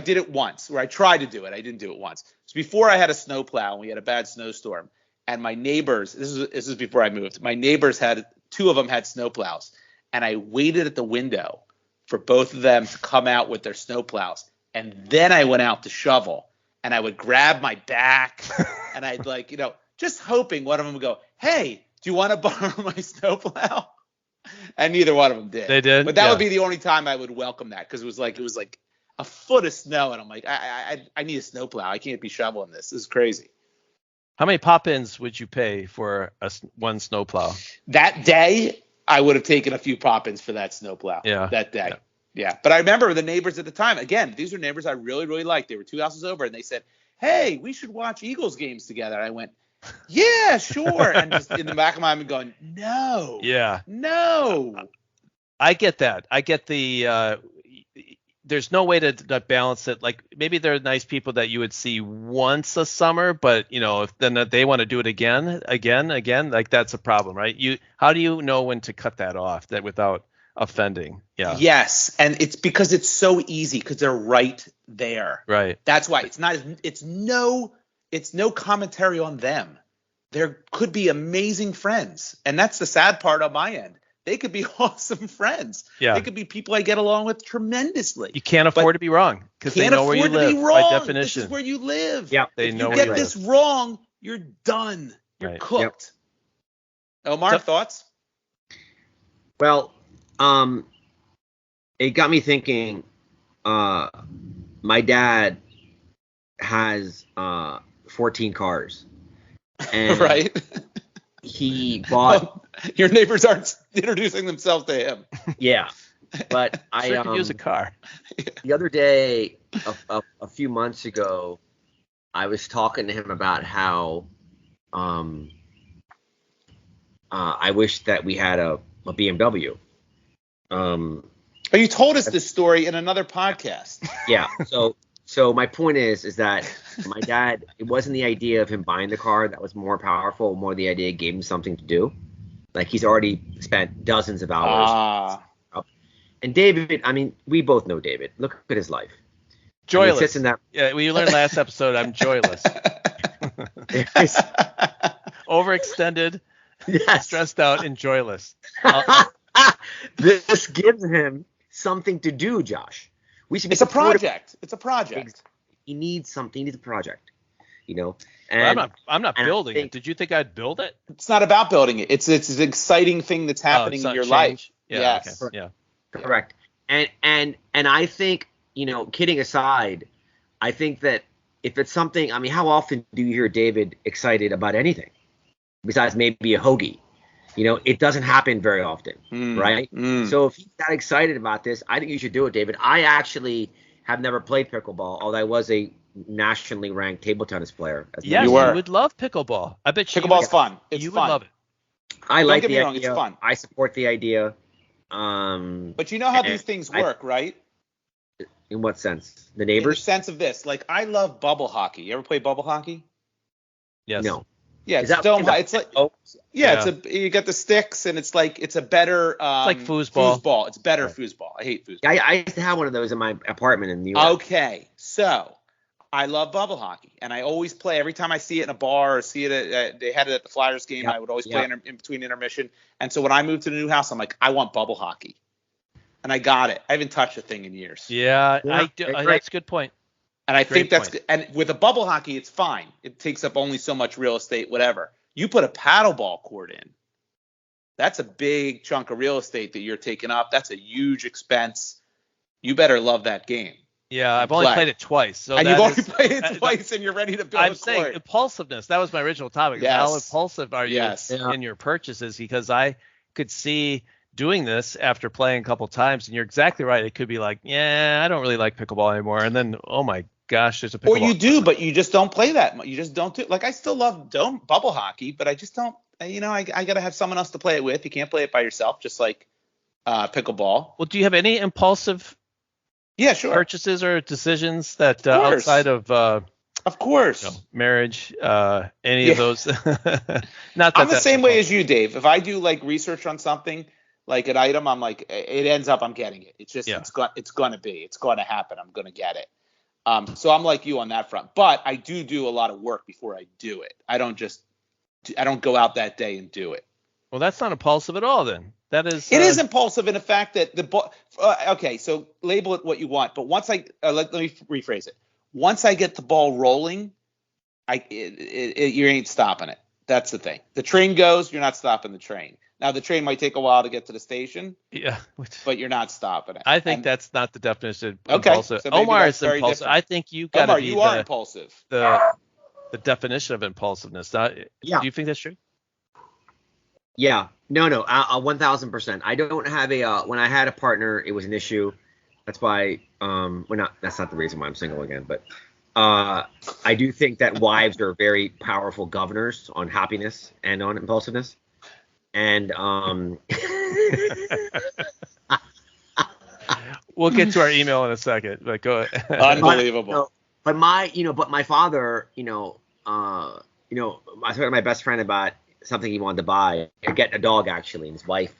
did it once where I tried to do it. I didn't do it once. So before I had a snowplow and we had a bad snowstorm. And my neighbors, this is before I moved. My neighbors two of them had snowplows, and I waited at the window for both of them to come out with their snowplows, and then I went out to shovel, and I would grab my back, and I'd just hoping one of them would go, "Hey, do you want to borrow my snowplow?" And neither one of them did. They did, but that would be the only time I would welcome that because it was like a foot of snow, and I'm like, I need a snowplow. I can't be shoveling this. This is crazy. How many pop-ins would you pay for one snowplow? That day, I would have taken a few pop-ins for that snowplow. Yeah. That day. Yeah. But I remember the neighbors at the time. Again, these are neighbors I really, really liked. They were 2 houses over, and they said, "Hey, we should watch Eagles games together." And I went, "Yeah, sure." And just in the back of my mind, I'm going, "No." Yeah. No. I get that. I get the. There's no way to balance it. Like maybe they're nice people that you would see once a summer, but if then they want to do it again, like that's a problem, right? How do you know when to cut that off that without offending? Yeah. Yes, and it's because it's so easy because they're right there. Right. That's why it's no commentary on them. There could be amazing friends, and that's the sad part on my end. They could be awesome friends. Yeah. They could be people I get along with tremendously. You can't afford to be wrong because they know where you live by definition. This is where you live. Yeah. If you get this wrong, you're done. You're cooked. Yep. Omar, thoughts? Well, it got me thinking. My dad has 14 cars. And right. He bought. Your neighbors aren't introducing themselves to him. Yeah, but I could use a car. The other day, a few months ago, I was talking to him about how I wish that we had a BMW. You told us this story in another podcast. Yeah. So my point is that my dad, it wasn't the idea of him buying the car that was more powerful, more the idea it gave him something to do. Like he's already spent dozens of hours. And David, I mean, we both know David. Look at his life. Joyless. Yeah, we learned last episode I'm joyless. Overextended. Yes. Stressed out and joyless. This gives him something to do, Josh. We should be It's a project. It's a project. He needs something. He needs a project. Well, And I'm not building it. Did you think I'd build it? It's not about building it. It's an exciting thing that's happening in your life. Yeah, yes. Okay. Yeah. Correct. And I think, kidding aside, I think that if it's something, I mean, how often do you hear David excited about anything besides maybe a hoagie? It doesn't happen very often, right? So if he's that excited about this, I think you should do it, David. I actually have never played pickleball, although I was a nationally ranked table tennis player. Yes, you would love pickleball. I bet you pickleball's fun. It's you fun. would love it. I like Don't get the me wrong, idea. it's fun. I support the idea. But you know how these things work, right? In what sense? The In the neighbors? sense of this, like I love bubble hockey. You ever play bubble hockey? Yes. No. Yeah, Is it's that- it's like Oh, yeah, you got the sticks and it's a better It's like foosball. Foosball. It's better foosball. I hate foosball. I used to have one of those in my apartment in New York. Okay, so I love bubble hockey, and I always play every time I see it in a bar or see it. They had it at the Flyers game. Yeah, I would always play in between intermission. And so when I moved to the new house, I'm like, I want bubble hockey, and I got it. I haven't touched a thing in years. Yeah, Yeah, I do. great. That's a good point. And I think Great that's good. And with a bubble hockey, it's fine. It takes up only so much real estate, whatever. You put a paddleball court in, that's a big chunk of real estate that you're taking up. That's a huge expense. You better love that game. Yeah, I've only played it twice. So and that you've only is- played it twice, and you're ready to build I'm a saying court. impulsiveness. That was my original topic. Yes. How impulsive are you Yes. in your purchases? Because I could see doing this after playing a couple times, and you're exactly right. It could be like, yeah, I don't really like pickleball anymore, and then, oh my gosh, there's a pickleball. Or you do, but you just don't play that much. You just don't do. Like I still love bubble hockey, but I just don't. I got to have someone else to play it with. You can't play it by yourself, just like pickleball. Well, do you have any impulsive purchases or decisions that outside of marriage, any of those? Not that I'm the same way as you, Dave. If I do like research on something, like an item, I'm like, it ends up I'm getting it. It's just it's going to happen. I'm going to get it. So I'm like you on that front. But I do a lot of work before I do it. I don't go out that day and do it. Well, that's not impulsive at all then. That is. It is impulsive in the fact that the ball. Okay, so label it what you want. But once let me rephrase it. Once I get the ball rolling, you ain't stopping it. That's the thing. The train goes, you're not stopping the train. Now the train might take a while to get to the station. Yeah. But you're not stopping it. I think that's not the definition of okay, impulsive. So Omar is impulsive. Different. I think you got to be you are impulsive. The definition of impulsiveness. Do you think that's true? Yeah. No, 1,000%. I don't have when I had a partner, it was an issue. That's why, that's not the reason why I'm single again, but I do think that wives are very powerful governors on happiness and on impulsiveness. And we'll get to our email in a second, but go ahead. Unbelievable. But my father, I was talking to my best friend about something he wanted to buy, get a dog actually, and his wife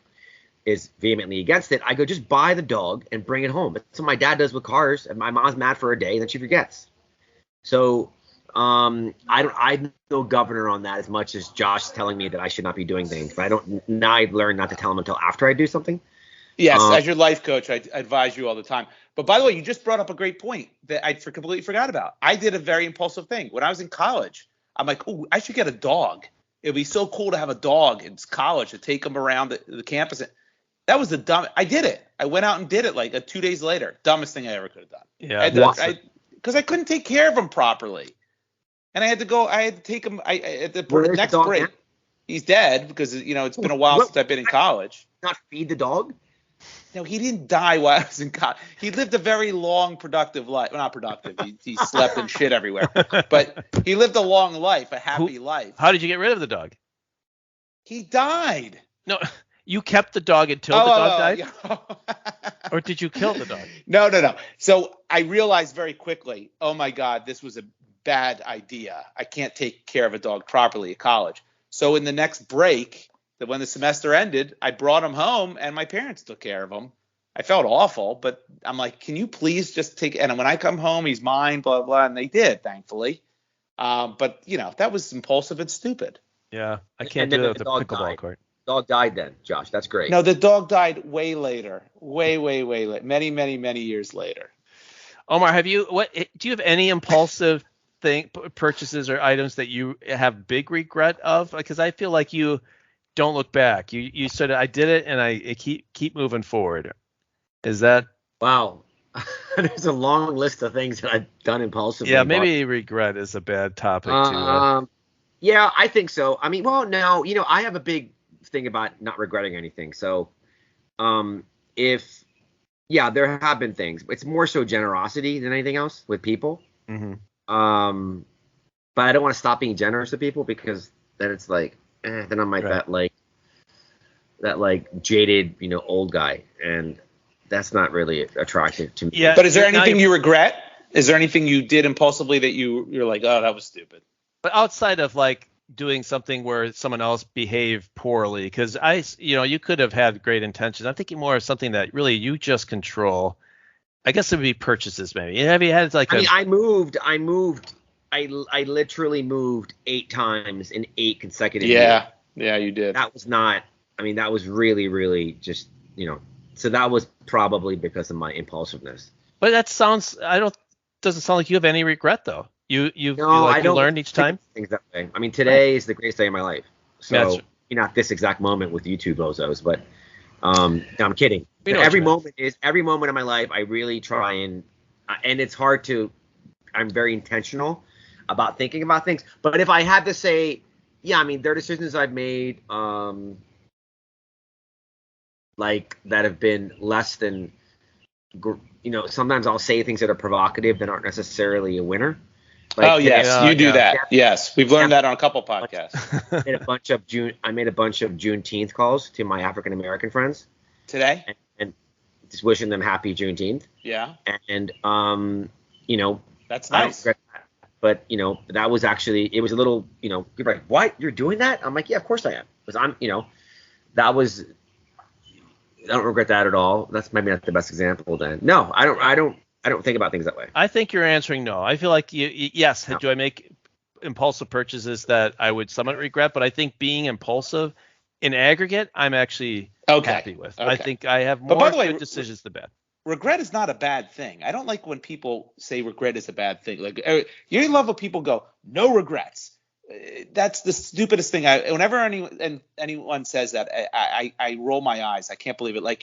is vehemently against it. I go, just buy the dog and bring it home. That's what my dad does with cars, and my mom's mad for a day, and then she forgets. So I'm no governor on that as much as Josh telling me that I should not be doing things. But I've learned not to tell him until after I do something. Yes, as your life coach, I advise you all the time. But by the way, you just brought up a great point that I completely forgot about. I did a very impulsive thing. When I was in college, I'm like, oh, I should get a dog. It'd be so cool to have a dog in college to take him around the campus. That was I did it. I went out and did it like 2 days later. Dumbest thing I ever could have done. Yeah. Because I couldn't take care of him properly. And I had to take him at the next break. Now? He's dead because, it's been a while since I've been in college. Not feed the dog? No, he didn't die while I was in college. He lived a very long, productive life. Well, not productive. He slept and shit everywhere. But he lived a long life, a happy life. How did you get rid of the dog? He died. No, you kept the dog until the dog died? Yeah. Or did you kill the dog? No. So I realized very quickly, oh, my God, this was a bad idea. I can't take care of a dog properly at college. So in the next break, when the semester ended, I brought him home and my parents took care of him. I felt awful, but I'm like, can you please just take – and when I come home, he's mine, blah, blah, and they did, thankfully. But, that was impulsive and stupid. Yeah, I can't do that with the pickleball court. Dog died then, Josh. That's great. No, the dog died way later. Way later. Many years later. Omar, do you have any impulsive purchases or items that you have big regret of? Because I feel like you don't look back. You said I did it and I keep moving forward. Is that? Wow. There's a long list of things that I've done impulsively. Yeah, maybe regret is a bad topic too. Yeah, I think so. I mean, well, now, I have a big thing about not regretting anything. So, there have been things. It's more so generosity than anything else with people. Mm-hmm. But I don't want to stop being generous to people because then it's like, then I'm like that jaded, old guy, and that's not really attractive to me. Yeah. But is there anything you regret? Is there anything you did impulsively that you're like, oh, that was stupid? But outside of doing something where someone else behaved poorly, because you could have had great intentions. I'm thinking more of something that really you just control. I guess it would be purchases, maybe. Have you had I literally moved 8 times in 8 consecutive years. Yeah, you did. That was not. I mean, that was really, really just So that was probably because of my impulsiveness. But that doesn't sound like you have any regret though. You learned each time? Things that way. I mean, today is the greatest day of my life. So, not this exact moment with you two bozos, but I'm kidding. Every moment of my life, I really try and it's hard to, I'm very intentional about thinking about things. But if I had to say, there are decisions I've made that have been less than, sometimes I'll say things that are provocative that aren't necessarily a winner. You do that. Yes, we've learned that on a couple podcasts. I made a bunch of Juneteenth calls to my African American friends today, and just wishing them happy Juneteenth. Yeah. And that's nice. But that was actually, it was a little, you're like, what? You're doing that? I'm like, yeah, of course I am, because I'm, that was. I don't regret that at all. That's maybe not the best example. Then no, I don't think about things that way. I think you're answering no. I feel like yes. No. Do I make impulsive purchases that I would somewhat regret? But I think being impulsive in aggregate, I'm actually happy with. Okay. I think I have more good decisions than bad. Regret is not a bad thing. I don't like when people say regret is a bad thing. Like you love when people go no regrets. That's the stupidest thing. Whenever anyone says that, I roll my eyes. I can't believe it. Like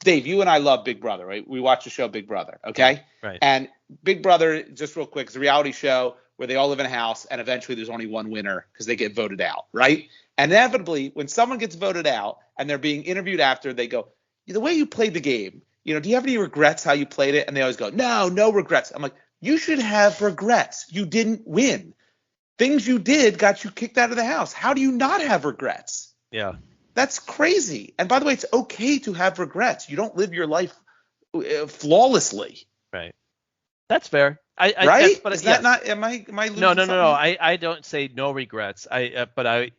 Dave, you and I love Big Brother, right? We watch the show Big Brother, okay? Right. And Big Brother, just real quick, is a reality show where they all live in a house, and eventually there's only one winner because they get voted out, right? And inevitably, when someone gets voted out and they're being interviewed after, they go, the way you played the game, do you have any regrets how you played it? And they always go, no regrets. I'm like, you should have regrets. You didn't win. Things you did got you kicked out of the house. How do you not have regrets? Yeah. That's crazy. And by the way, it's okay to have regrets. You don't live your life flawlessly. Right. That's fair. Right? But is that not? Am I losing No. something? I don't say no regrets. But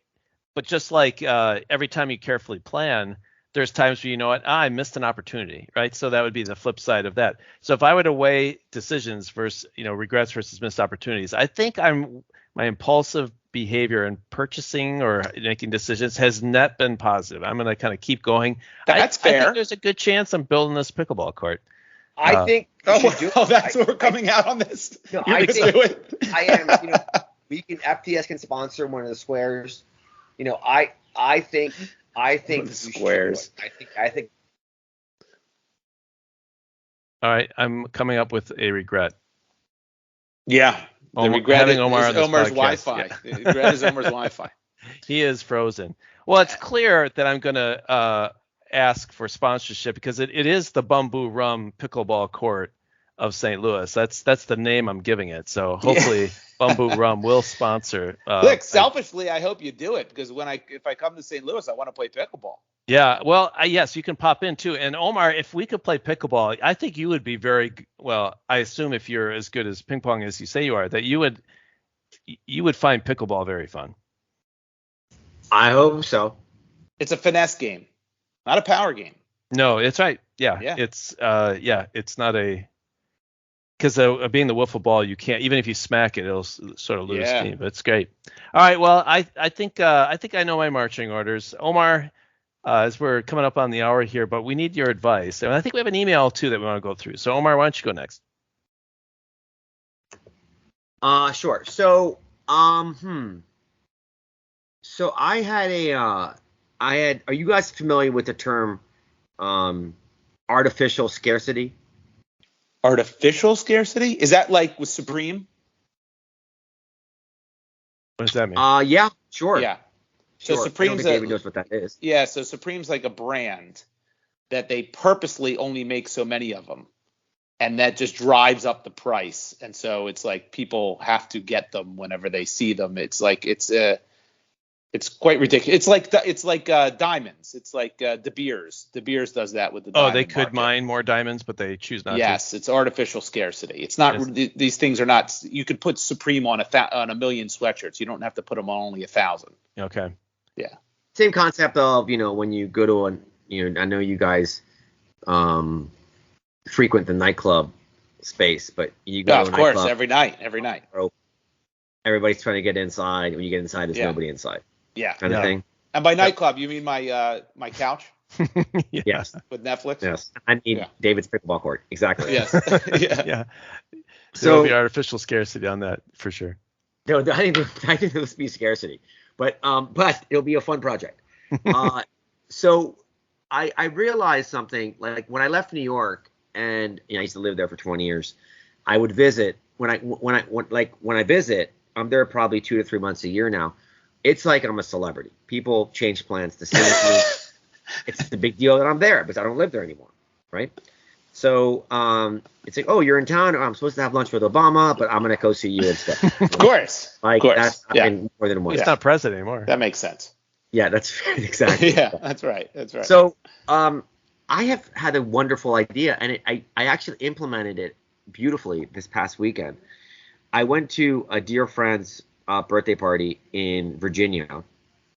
just like every time you carefully plan, there's times where I missed an opportunity, right? So that would be the flip side of that. So if I were to weigh decisions versus regrets versus missed opportunities, I think my impulsive behavior in purchasing or making decisions has not been positive. I'm going to kind of keep going. That's fair. I think there's a good chance I'm building this pickleball court. I think. That's what we're coming out on this. No, I think do it. I am. FTS can sponsor one of the squares. I think the squares. I think. All right, I'm coming up with a regret. Yeah. The regret is Omar's Wi-Fi. Yeah. The regret is Omar's Wi-Fi. He is frozen. Well, it's clear that I'm going to ask for sponsorship because it is the Bamboo Rum Pickleball Court of St. Louis. That's the name I'm giving it. So hopefully Bamboo Rum will sponsor. Look, selfishly, I hope you do it because if I come to St. Louis, I want to play pickleball. Yeah, well, yes, you can pop in too. And Omar, if we could play pickleball, I think you would be very well. I assume if you're as good as ping pong as you say you are, that you would find pickleball very fun. I hope so. It's a finesse game, not a power game. No, it's right. Yeah. It's it's not a because being the wiffle ball, you can't, even if you smack it, it'll sort of lose steam. But it's great. All right, well, I think I know my marching orders. Omar, as we're coming up on the hour here, but we need your advice, and I think we have an email too that we want to go through. So Omar, why don't you go next? Sure. So So I had are you guys familiar with the term artificial scarcity? Artificial scarcity? Is that like with Supreme? What does that mean? Yeah, sure. Yeah. So sure. Supreme's David knows what that is. Yeah, so Supreme's like a brand that they purposely only make so many of them. And that just drives up the price. And so it's like people have to get them whenever they see them. It's like it's quite ridiculous. It's like diamonds. It's like De Beers. De Beers does that with the diamond they could market. mine more diamonds, but they choose not to. Yes, it's artificial scarcity. It's not. These things are not. You could put Supreme on a million sweatshirts. You don't have to put them on only 1,000. Okay. Yeah. Same concept of, when you go to I know you guys frequent the nightclub space, but you go to a course, nightclub, every night. Everybody's trying to get inside. When you get inside, there's nobody inside. Yeah. Kind of thing. And by nightclub, you mean my couch? Yes. With Netflix? Yes. I mean David's pickleball court. Exactly. Yes. Yeah. So there'll be artificial scarcity on that for sure. No, I think there'll be scarcity, but it'll be a fun project. So I realized something, like when I left New York, and I used to live there for 20 years. I would visit when I visit. I'm there probably 2 to 3 months a year now. It's like I'm a celebrity. People change plans to see me. It's the big deal that I'm there because I don't live there anymore, right? So it's like, oh, you're in town. I'm supposed to have lunch with Obama, but I'm gonna go see you instead. Of course. That's happened more than once. He's not president anymore. That makes sense. Yeah, that's exactly. Yeah, that's right. So I have had a wonderful idea, and I actually implemented it beautifully this past weekend. I went to a dear friend's birthday party in Virginia,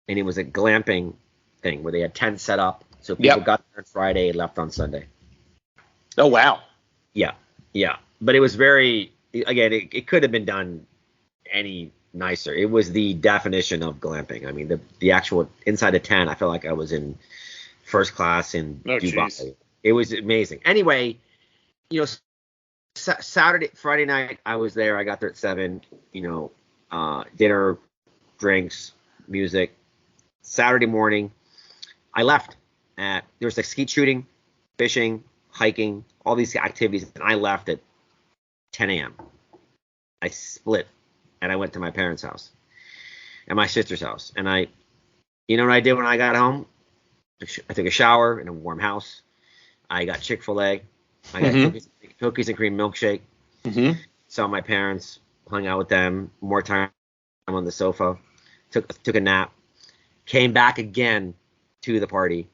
and it was a glamping thing where they had tents set up. So people got there on Friday and left on Sunday. Oh, wow. Yeah. But it was very, again, it could have been done any nicer. It was the definition of glamping. I mean, the actual inside the tent, I felt like I was in first class in Dubai. Geez. It was amazing. Anyway, Friday night I was there. I got there at 7. Dinner, drinks, music. Saturday morning, I left. There was like skeet shooting, fishing, hiking, all these activities, and I left at 10 a.m. I split, and I went to my parents' house and my sister's house. And you know what I did when I got home? I took a shower in a warm house. I got Chick-fil-A. I got cookies and cream milkshake. Mm-hmm. Saw my parents, hung out with them, more time on the sofa. Took a nap. Came back again to the party.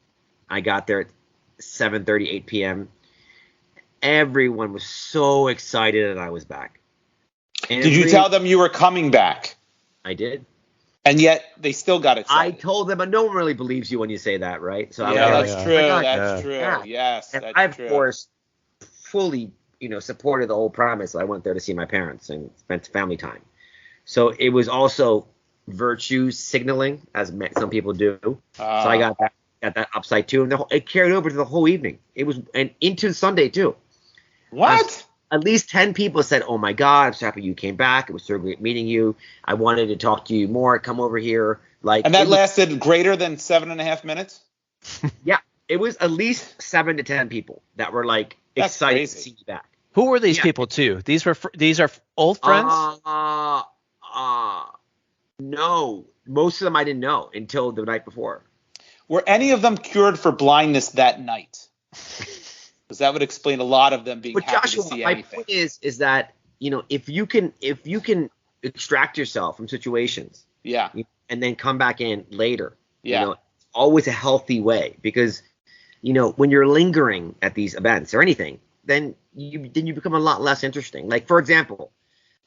I got there at 7:30, 8 p.m. Everyone was so excited that I was back. Did you tell them you were coming back? I did. And yet they still got excited. I told them, but no one really believes you when you say that, right? So that's true. That's true. Yeah. Yes, and that's I, of true. course, fully, supported the whole premise. I went there to see my parents and spent family time. So it was also virtue signaling, as some people do. So I got that upside too, and it carried over to the whole evening. It was and into Sunday too. What? At least 10 people said, "Oh my God, I'm so happy you came back. It was so great meeting you. I wanted to talk to you more. Come over here." And that lasted greater than 7.5 minents? Yeah, it was at least 7 to 10 people that were like excited to see you back. Who were these people too? These are old friends? No, most of them I didn't know until the night before. Were any of them cured for blindness that night? Because that would explain a lot of them being happy to see anything. My point is that if you can extract yourself from situations, and then come back in later, always a healthy way, because when you're lingering at these events or anything, then you become a lot less interesting. Like, for example,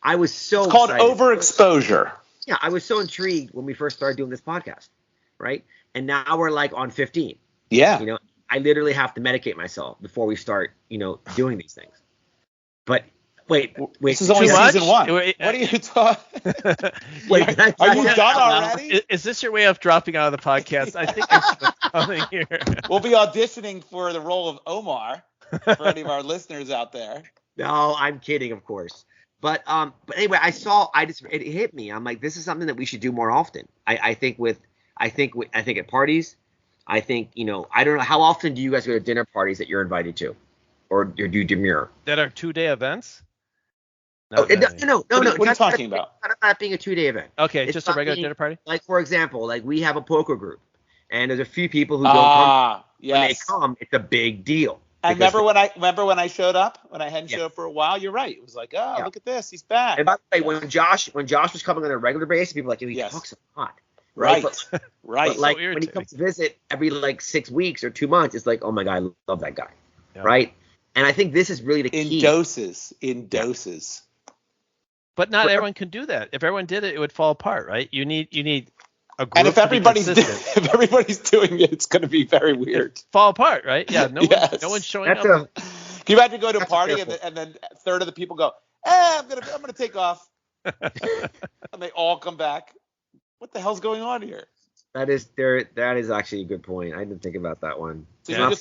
I was so it's called excited. Overexposure. Yeah, I was so intrigued when we first started doing this podcast, right? And now we're like on 15. Yeah. I literally have to medicate myself before we start, doing these things. But Wait. This is only season 1. What are you talking? Wait, are you done already? Is this your way of dropping out of the podcast? I think I should come in here. We'll be auditioning for the role of Omar for any of our listeners out there. No, I'm kidding, of course. But anyway, it hit me. I'm like, this is something that we should do more often. I think at parties. I think, I don't know, how often do you guys go to dinner parties that you're invited to, or do you demur? That are 2-day events? No. What are you talking about? It's not about being a 2-day event. Okay, it's just a regular dinner party? Like, for example, like we have a poker group, and there's a few people who don't come. Yes. When they come, it's a big deal. And remember when I showed up, when I hadn't showed up for a while, you're right. It was like, look at this, he's back. And by the way, when Josh was coming on a regular basis, people were like, he talks a lot. Right. Right. But like when he comes to visit every like 6 weeks or 2 months, it's like, oh my God, I love that guy. Yeah. Right. And I think this is really the key. In doses. But not everyone can do that. If everyone did it, it would fall apart, right? You need a group. And if everybody's doing it, it's going to be very weird. Fall apart, right? Yeah. No one's showing up. Can you imagine go to a party and then a third of the people go, I'm gonna take off, and they all come back. What the hell's going on here? That is actually a good point. I didn't think about that one. So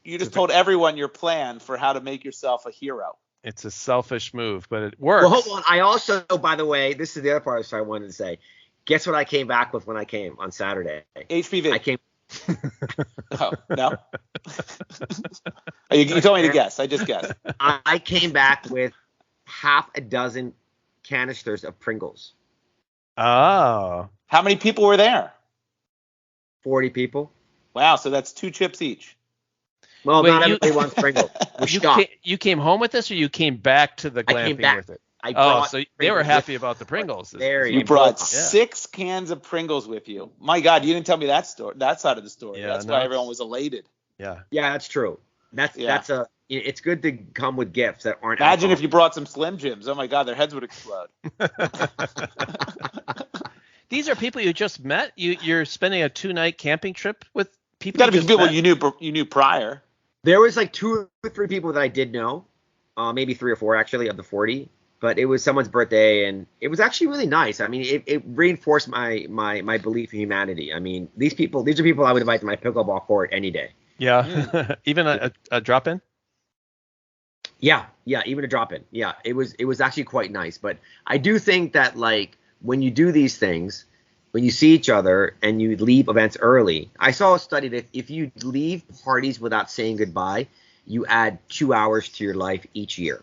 you just told everyone your plan for how to make yourself a hero. It's a selfish move, but it works. Well, hold on. I also, by the way, this is the other part I wanted to say. Guess what I came back with when I came on Saturday? HPV. I came. Oh, no? You told me to guess. I just guessed. I came back with half a dozen canisters of Pringles. Oh. How many people were there? 40 people. Wow, so that's 2 chips each. Well, not everybody wants Pringles. You came home with this, or you came back to the glamping with it? So they were happy about the Pringles. You brought 6 cans of Pringles with you. My God, you didn't tell me that side of the story. Yeah, that's why everyone was elated. Yeah. Yeah, that's true. It's good to come with gifts that aren't. Imagine if you brought some Slim Jims. Oh my God, their heads would explode. These are people you just met. You're spending a 2-night camping trip with people. Got to be people you knew prior. There was like 2 or 3 people that I did know, maybe 3 or 4 actually of the 40. But it was someone's birthday, and it was actually really nice. I mean, it reinforced my belief in humanity. I mean, these are people I would invite to my pickleball court any day. Yeah, even a drop-in. Yeah, even a drop-in. Yeah, it was actually quite nice. But I do think that like when you do these things, when you see each other and you leave events early, I saw a study that if you leave parties without saying goodbye, you add 2 hours to your life each year.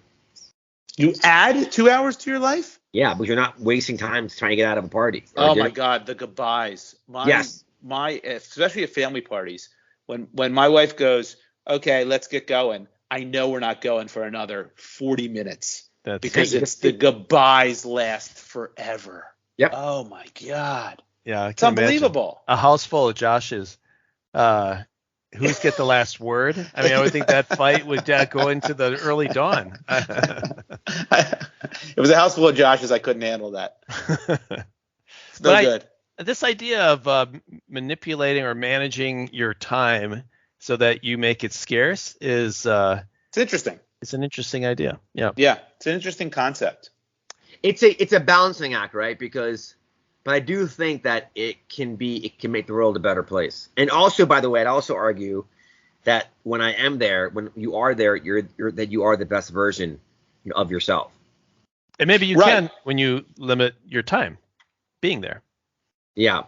You add 2 hours to your life? Yeah, because you're not wasting time trying to get out of a party. Oh my God, the goodbyes. Yes. Especially at family parties, when my wife goes, okay, let's get going, I know we're not going for another 40 minutes because it's the goodbyes last forever. Yep. Oh my God. Yeah, it's unbelievable. A house full of Joshes. Who's get the last word? I mean, I would think that fight would go into the early dawn. It was a house full of Joshes. I couldn't handle that. It's no good. This idea of manipulating or managing your time so that you make it scarce is it's interesting. It's an interesting idea. Yeah. Yeah, it's an interesting concept. It's a balancing act, right? But I do think that it can make the world a better place. And also, by the way, I'd also argue that when I am there, when you are there, that you are the best version of yourself. And maybe you can when you limit your time being there. Yeah.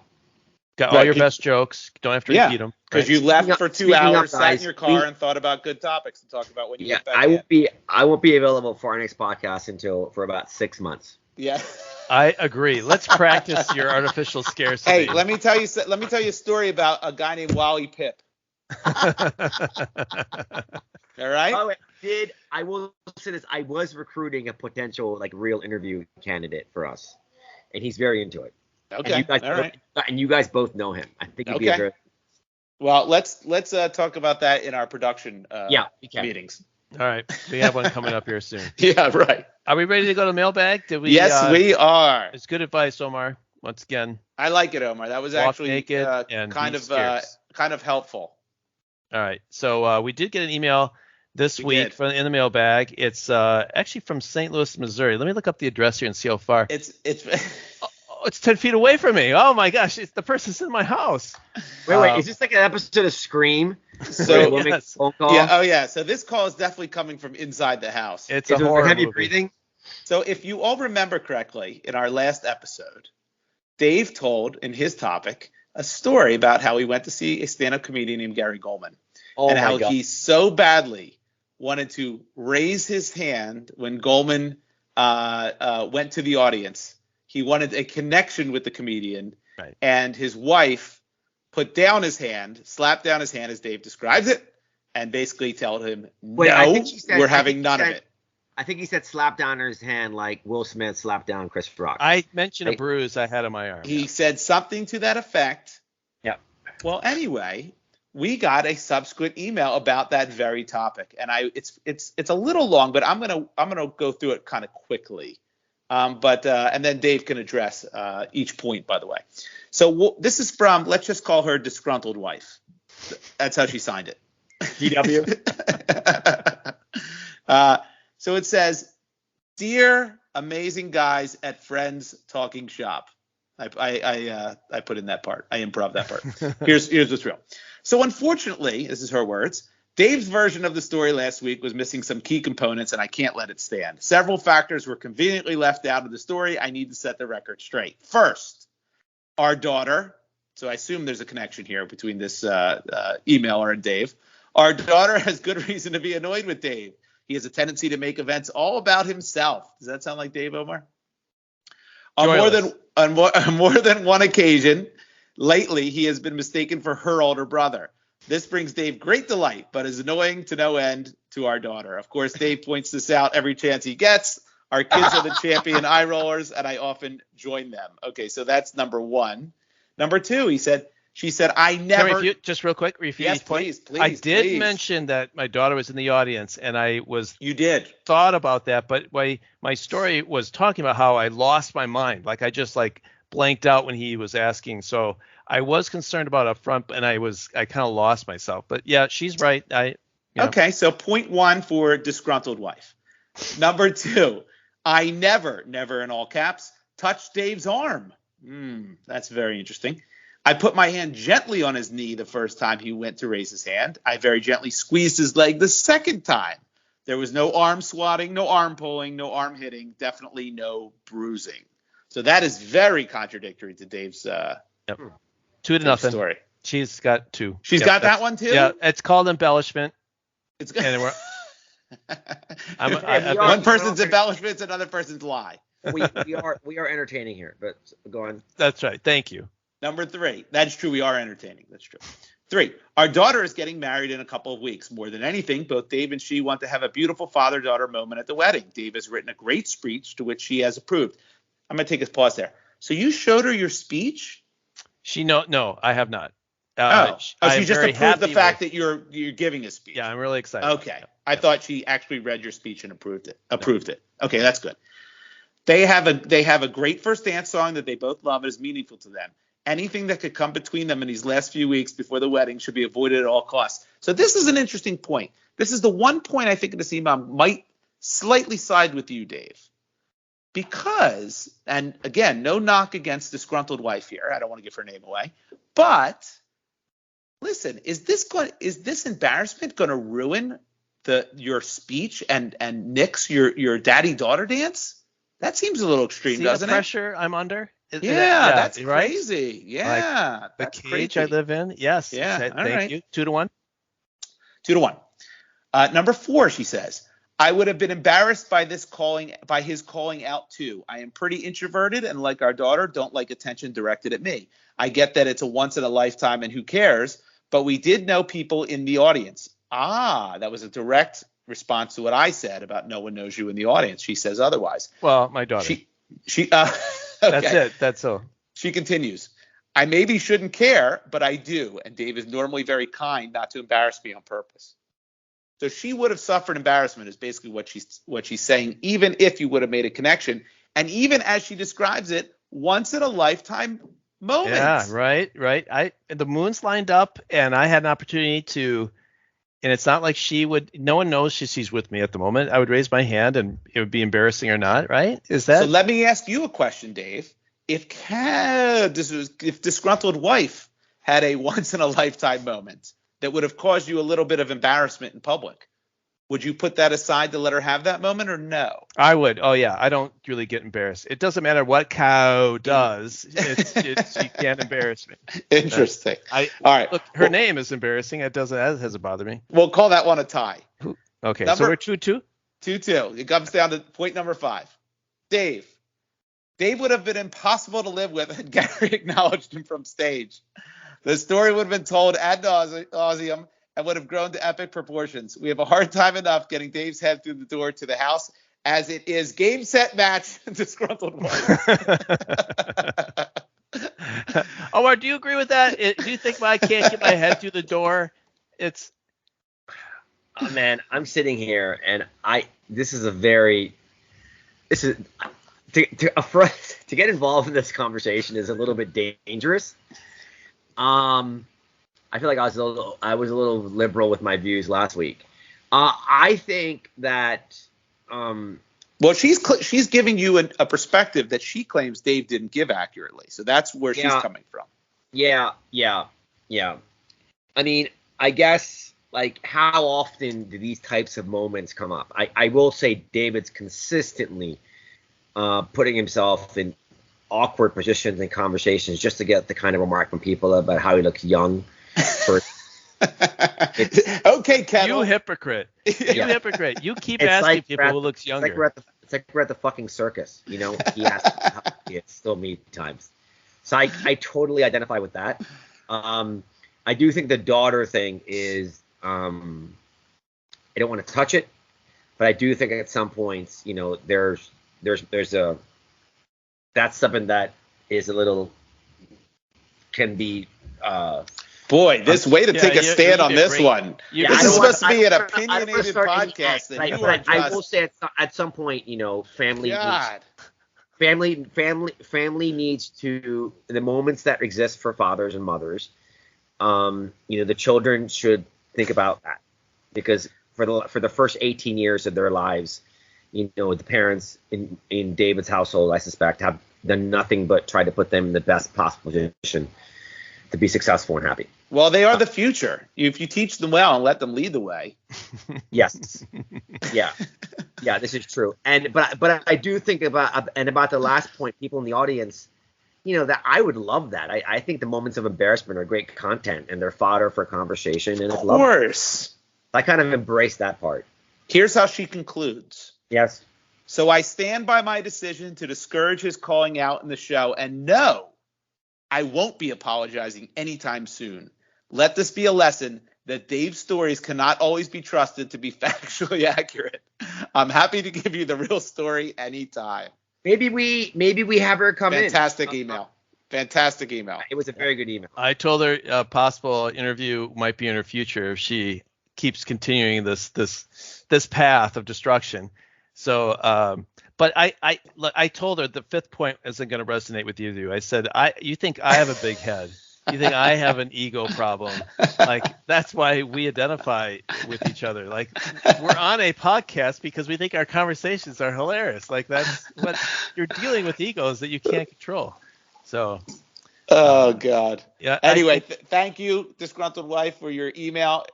Got all your best jokes. Don't have to repeat them. Because you left for 2 hours, sat in your car, and thought about good topics to talk about when you get back. I won't be available for our next podcast for about 6 months. Yeah. I agree. Let's practice your artificial scarcity. Hey, let me tell you a story about a guy named Wally Pip. All right. Oh, I will say this. I was recruiting a potential real interview candidate for us, and he's very into it. Okay. And you guys both know him. I think it'd be a great. Well, let's talk about that in our production meetings. All right. We have one coming up here soon. Yeah, right. Are we ready to go to mailbag? Yes, we are. It's good advice, Omar. Once again. I like it, Omar. That was actually naked and kind of helpful. All right. So we did get an email. this week in the mailbag. It's actually from St. Louis, Missouri. Let me look up the address here and see how far. It's it's 10 feet away from me. Oh my gosh, the person's in my house. Wait, is this like an episode of Scream? So yes. Phone call? Yeah. So this call is definitely coming from inside the house. It's a horror heavy movie. breathing. So if you all remember correctly, in our last episode, Dave told in his topic a story about how he went to see a stand-up comedian named Gary Goldman, and how he so badly wanted to raise his hand when Goldman went to the audience. He wanted a connection with the comedian, right. And his wife put down his hand, slapped down his hand as Dave describes it, and basically told him, we're having none of it. I think he said slap down his hand like Will Smith slapped down Chris Rock. I mentioned a bruise I had on my arm. He said something to that effect. Yeah. Well, anyway, we got a subsequent email about that very topic, and it's a little long, but I'm gonna go through it kind of quickly. And then Dave can address each point, by the way. So this is from, let's just call her Disgruntled Wife. That's how she signed it. DW. So it says, "Dear amazing guys at Friends Talking Shop." I put in that part. I improv that part. Here's what's real. So unfortunately, this is her words, Dave's version of the story last week was missing some key components, and I can't let it stand. Several factors were conveniently left out of the story. I need to set the record straight. First, our daughter. So I assume there's a connection here between this emailer and Dave. Our daughter has good reason to be annoyed with Dave. He has a tendency to make events all about himself. Does that sound like Dave, Omar? On more than one occasion, lately, he has been mistaken for her older brother. This brings Dave great delight, but is annoying to no end to our daughter. Of course, Dave points this out every chance he gets. Our kids are the champion eye rollers, and I often join them. Okay, so that's number one. Number two, she said, I never. Just real quick, refute each point. Please. I did mention that my daughter was in the audience, and I was. You did. Thought about that, but my story was talking about how I lost my mind. Like I just blanked out when he was asking. So I was concerned about up front, and I kind of lost myself. But yeah, she's right. Okay, so point one for Disgruntled Wife. Number two, I never in all caps, touched Dave's arm. That's very interesting. I put my hand gently on his knee the first time he went to raise his hand. I very gently squeezed his leg the second time. There was no arm swatting, no arm pulling, no arm hitting, definitely no bruising. So that is very contradictory to Dave's 2-0 story. She's got 2. She's got that one too? Yeah, it's called embellishment. One person's embellishment, another person's lie. We are entertaining here, but go on. That's right. Thank you. Number 3. That's true. We are entertaining. That's true. 3. Our daughter is getting married in a couple of weeks. More than anything, both Dave and she want to have a beautiful father-daughter moment at the wedding. Dave has written a great speech to which she has approved. I'm going to take a pause there. So you showed her your speech? No, I have not. She just approved the fact that you're giving a speech. Yeah, I'm really excited. Okay. I thought she actually read your speech and approved it. Okay, that's good. They have a great first dance song that they both love and is meaningful to them. Anything that could come between them in these last few weeks before the wedding should be avoided at all costs. So this is an interesting point. This is the one point I think in this email might slightly side with you, Dave. Because, and again, no knock against Disgruntled Wife here. I don't want to give her name away. But listen, is this embarrassment going to ruin your speech and nix your daddy-daughter dance? That seems a little extreme, doesn't it? The pressure I'm under? That's right? Crazy. Yeah. The cage crazy. I live in. Yes. Yeah. Thank you. 2-1. 2-1. Number 4, she says, I would have been embarrassed by his calling out too. I am pretty introverted and like our daughter, don't like attention directed at me. I get that it's a once in a lifetime and who cares, but we did know people in the audience. That was a direct response to what I said about no one knows you in the audience. She says otherwise. Well, my daughter. Okay. That's it. That's all. She continues. I maybe shouldn't care, but I do. And Dave is normally very kind not to embarrass me on purpose. So she would have suffered embarrassment is basically what she's saying, even if you would have made a connection. And even as she describes it, once in a lifetime moment. Yeah, right. The moons lined up and I had an opportunity to And it's not like no one knows she's with me at the moment. I would raise my hand and it would be embarrassing or not, right? Is that? So let me ask you a question, Dave. If Disgruntled Wife had a once in a lifetime moment that would have caused you a little bit of embarrassment in public, would you put that aside to let her have that moment or no? I would. Oh yeah. I don't really get embarrassed. It doesn't matter what cow does. She can't embarrass me. Interesting. All right. Look, her name is embarrassing. That doesn't bother me. We'll call that one a tie. Okay. So we're 2-2. 2-2. It comes down to point number 5. Dave would have been impossible to live with had Gary acknowledged him from stage. The story would have been told ad nauseum and would have grown to epic proportions. We have a hard time enough getting Dave's head through the door to the house as it is game, set, match, Disgruntled Wife. Omar, do you agree with that? Do you think I can't get my head through the door? It's... Oh, man, I'm sitting here and to get involved in this conversation is a little bit dangerous. I feel like I was a little liberal with my views last week. I think that well, she's giving you a perspective that she claims Dave didn't give accurately. So that's where she's coming from. Yeah. I mean, I guess, like, how often do these types of moments come up? I will say David's consistently putting himself in awkward positions and conversations just to get the kind of remark from people about how he looks young. Okay, Kettle. You hypocrite. Hypocrite. You keep asking people who looks younger. It's like we're at the fucking circus. You know, he has to, it's still me times. So I totally identify with that. I do think the daughter thing is, I don't want to touch it, but I do think at some points, you know, there's that's something that is a little, can be, boy, this way to take a stand on this one. This is supposed to be an opinionated podcast. I will say at some point, you know, family needs to, the moments that exist for fathers and mothers, you know, the children should think about that, because for the first 18 years of their lives, you know, the parents in David's household, I suspect, have done nothing but try to put them in the best possible position to be successful and happy. Well, they are the future. If you teach them well and let them lead the way. Yes. Yeah, this is true. But I do think about the last point, people in the audience, you know, that I would love that. I think the moments of embarrassment are great content and they're fodder for conversation. And of course. I kind of embrace that part. Here's how she concludes. Yes. So I stand by my decision to discourage his calling out in the show, and no, I won't be apologizing anytime soon. Let this be a lesson that Dave's stories cannot always be trusted to be factually accurate. I'm happy to give you the real story anytime. Maybe we have her come Fantastic in. email. Fantastic email. It was a very good email. I told her a possible interview might be in her future if she keeps continuing this path of destruction. So, but I told her the fifth point isn't going to resonate with you. I said, you think I have a big head. You think I have an ego problem. Like, that's why we identify with each other. Like, we're on a podcast because we think our conversations are hilarious. Like, that's what you're dealing with, egos that you can't control. So. Oh, God. Yeah. Anyway, thank you, Disgruntled Wife, for your email.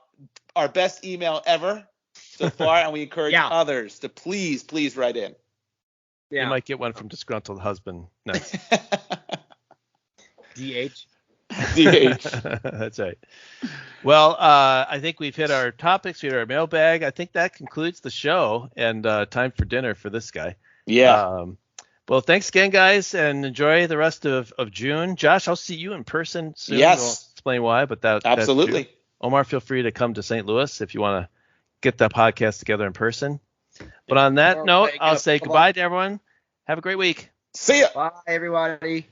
Our best email ever so far, and we encourage others to please write in. You might get one from Disgruntled Husband next. DH. That's right. Well, I think we've hit our topics. We hit our mailbag. I think that concludes the show, and time for dinner for this guy. Yeah. Well, thanks again, guys, and enjoy the rest of June. Josh, I'll see you in person soon. Yes. We'll explain why, but absolutely. That's Omar, feel free to come to St. Louis if you want to get that podcast together in person. But on that note, I'll say goodbye to everyone. Have a great week. See ya. Bye, everybody.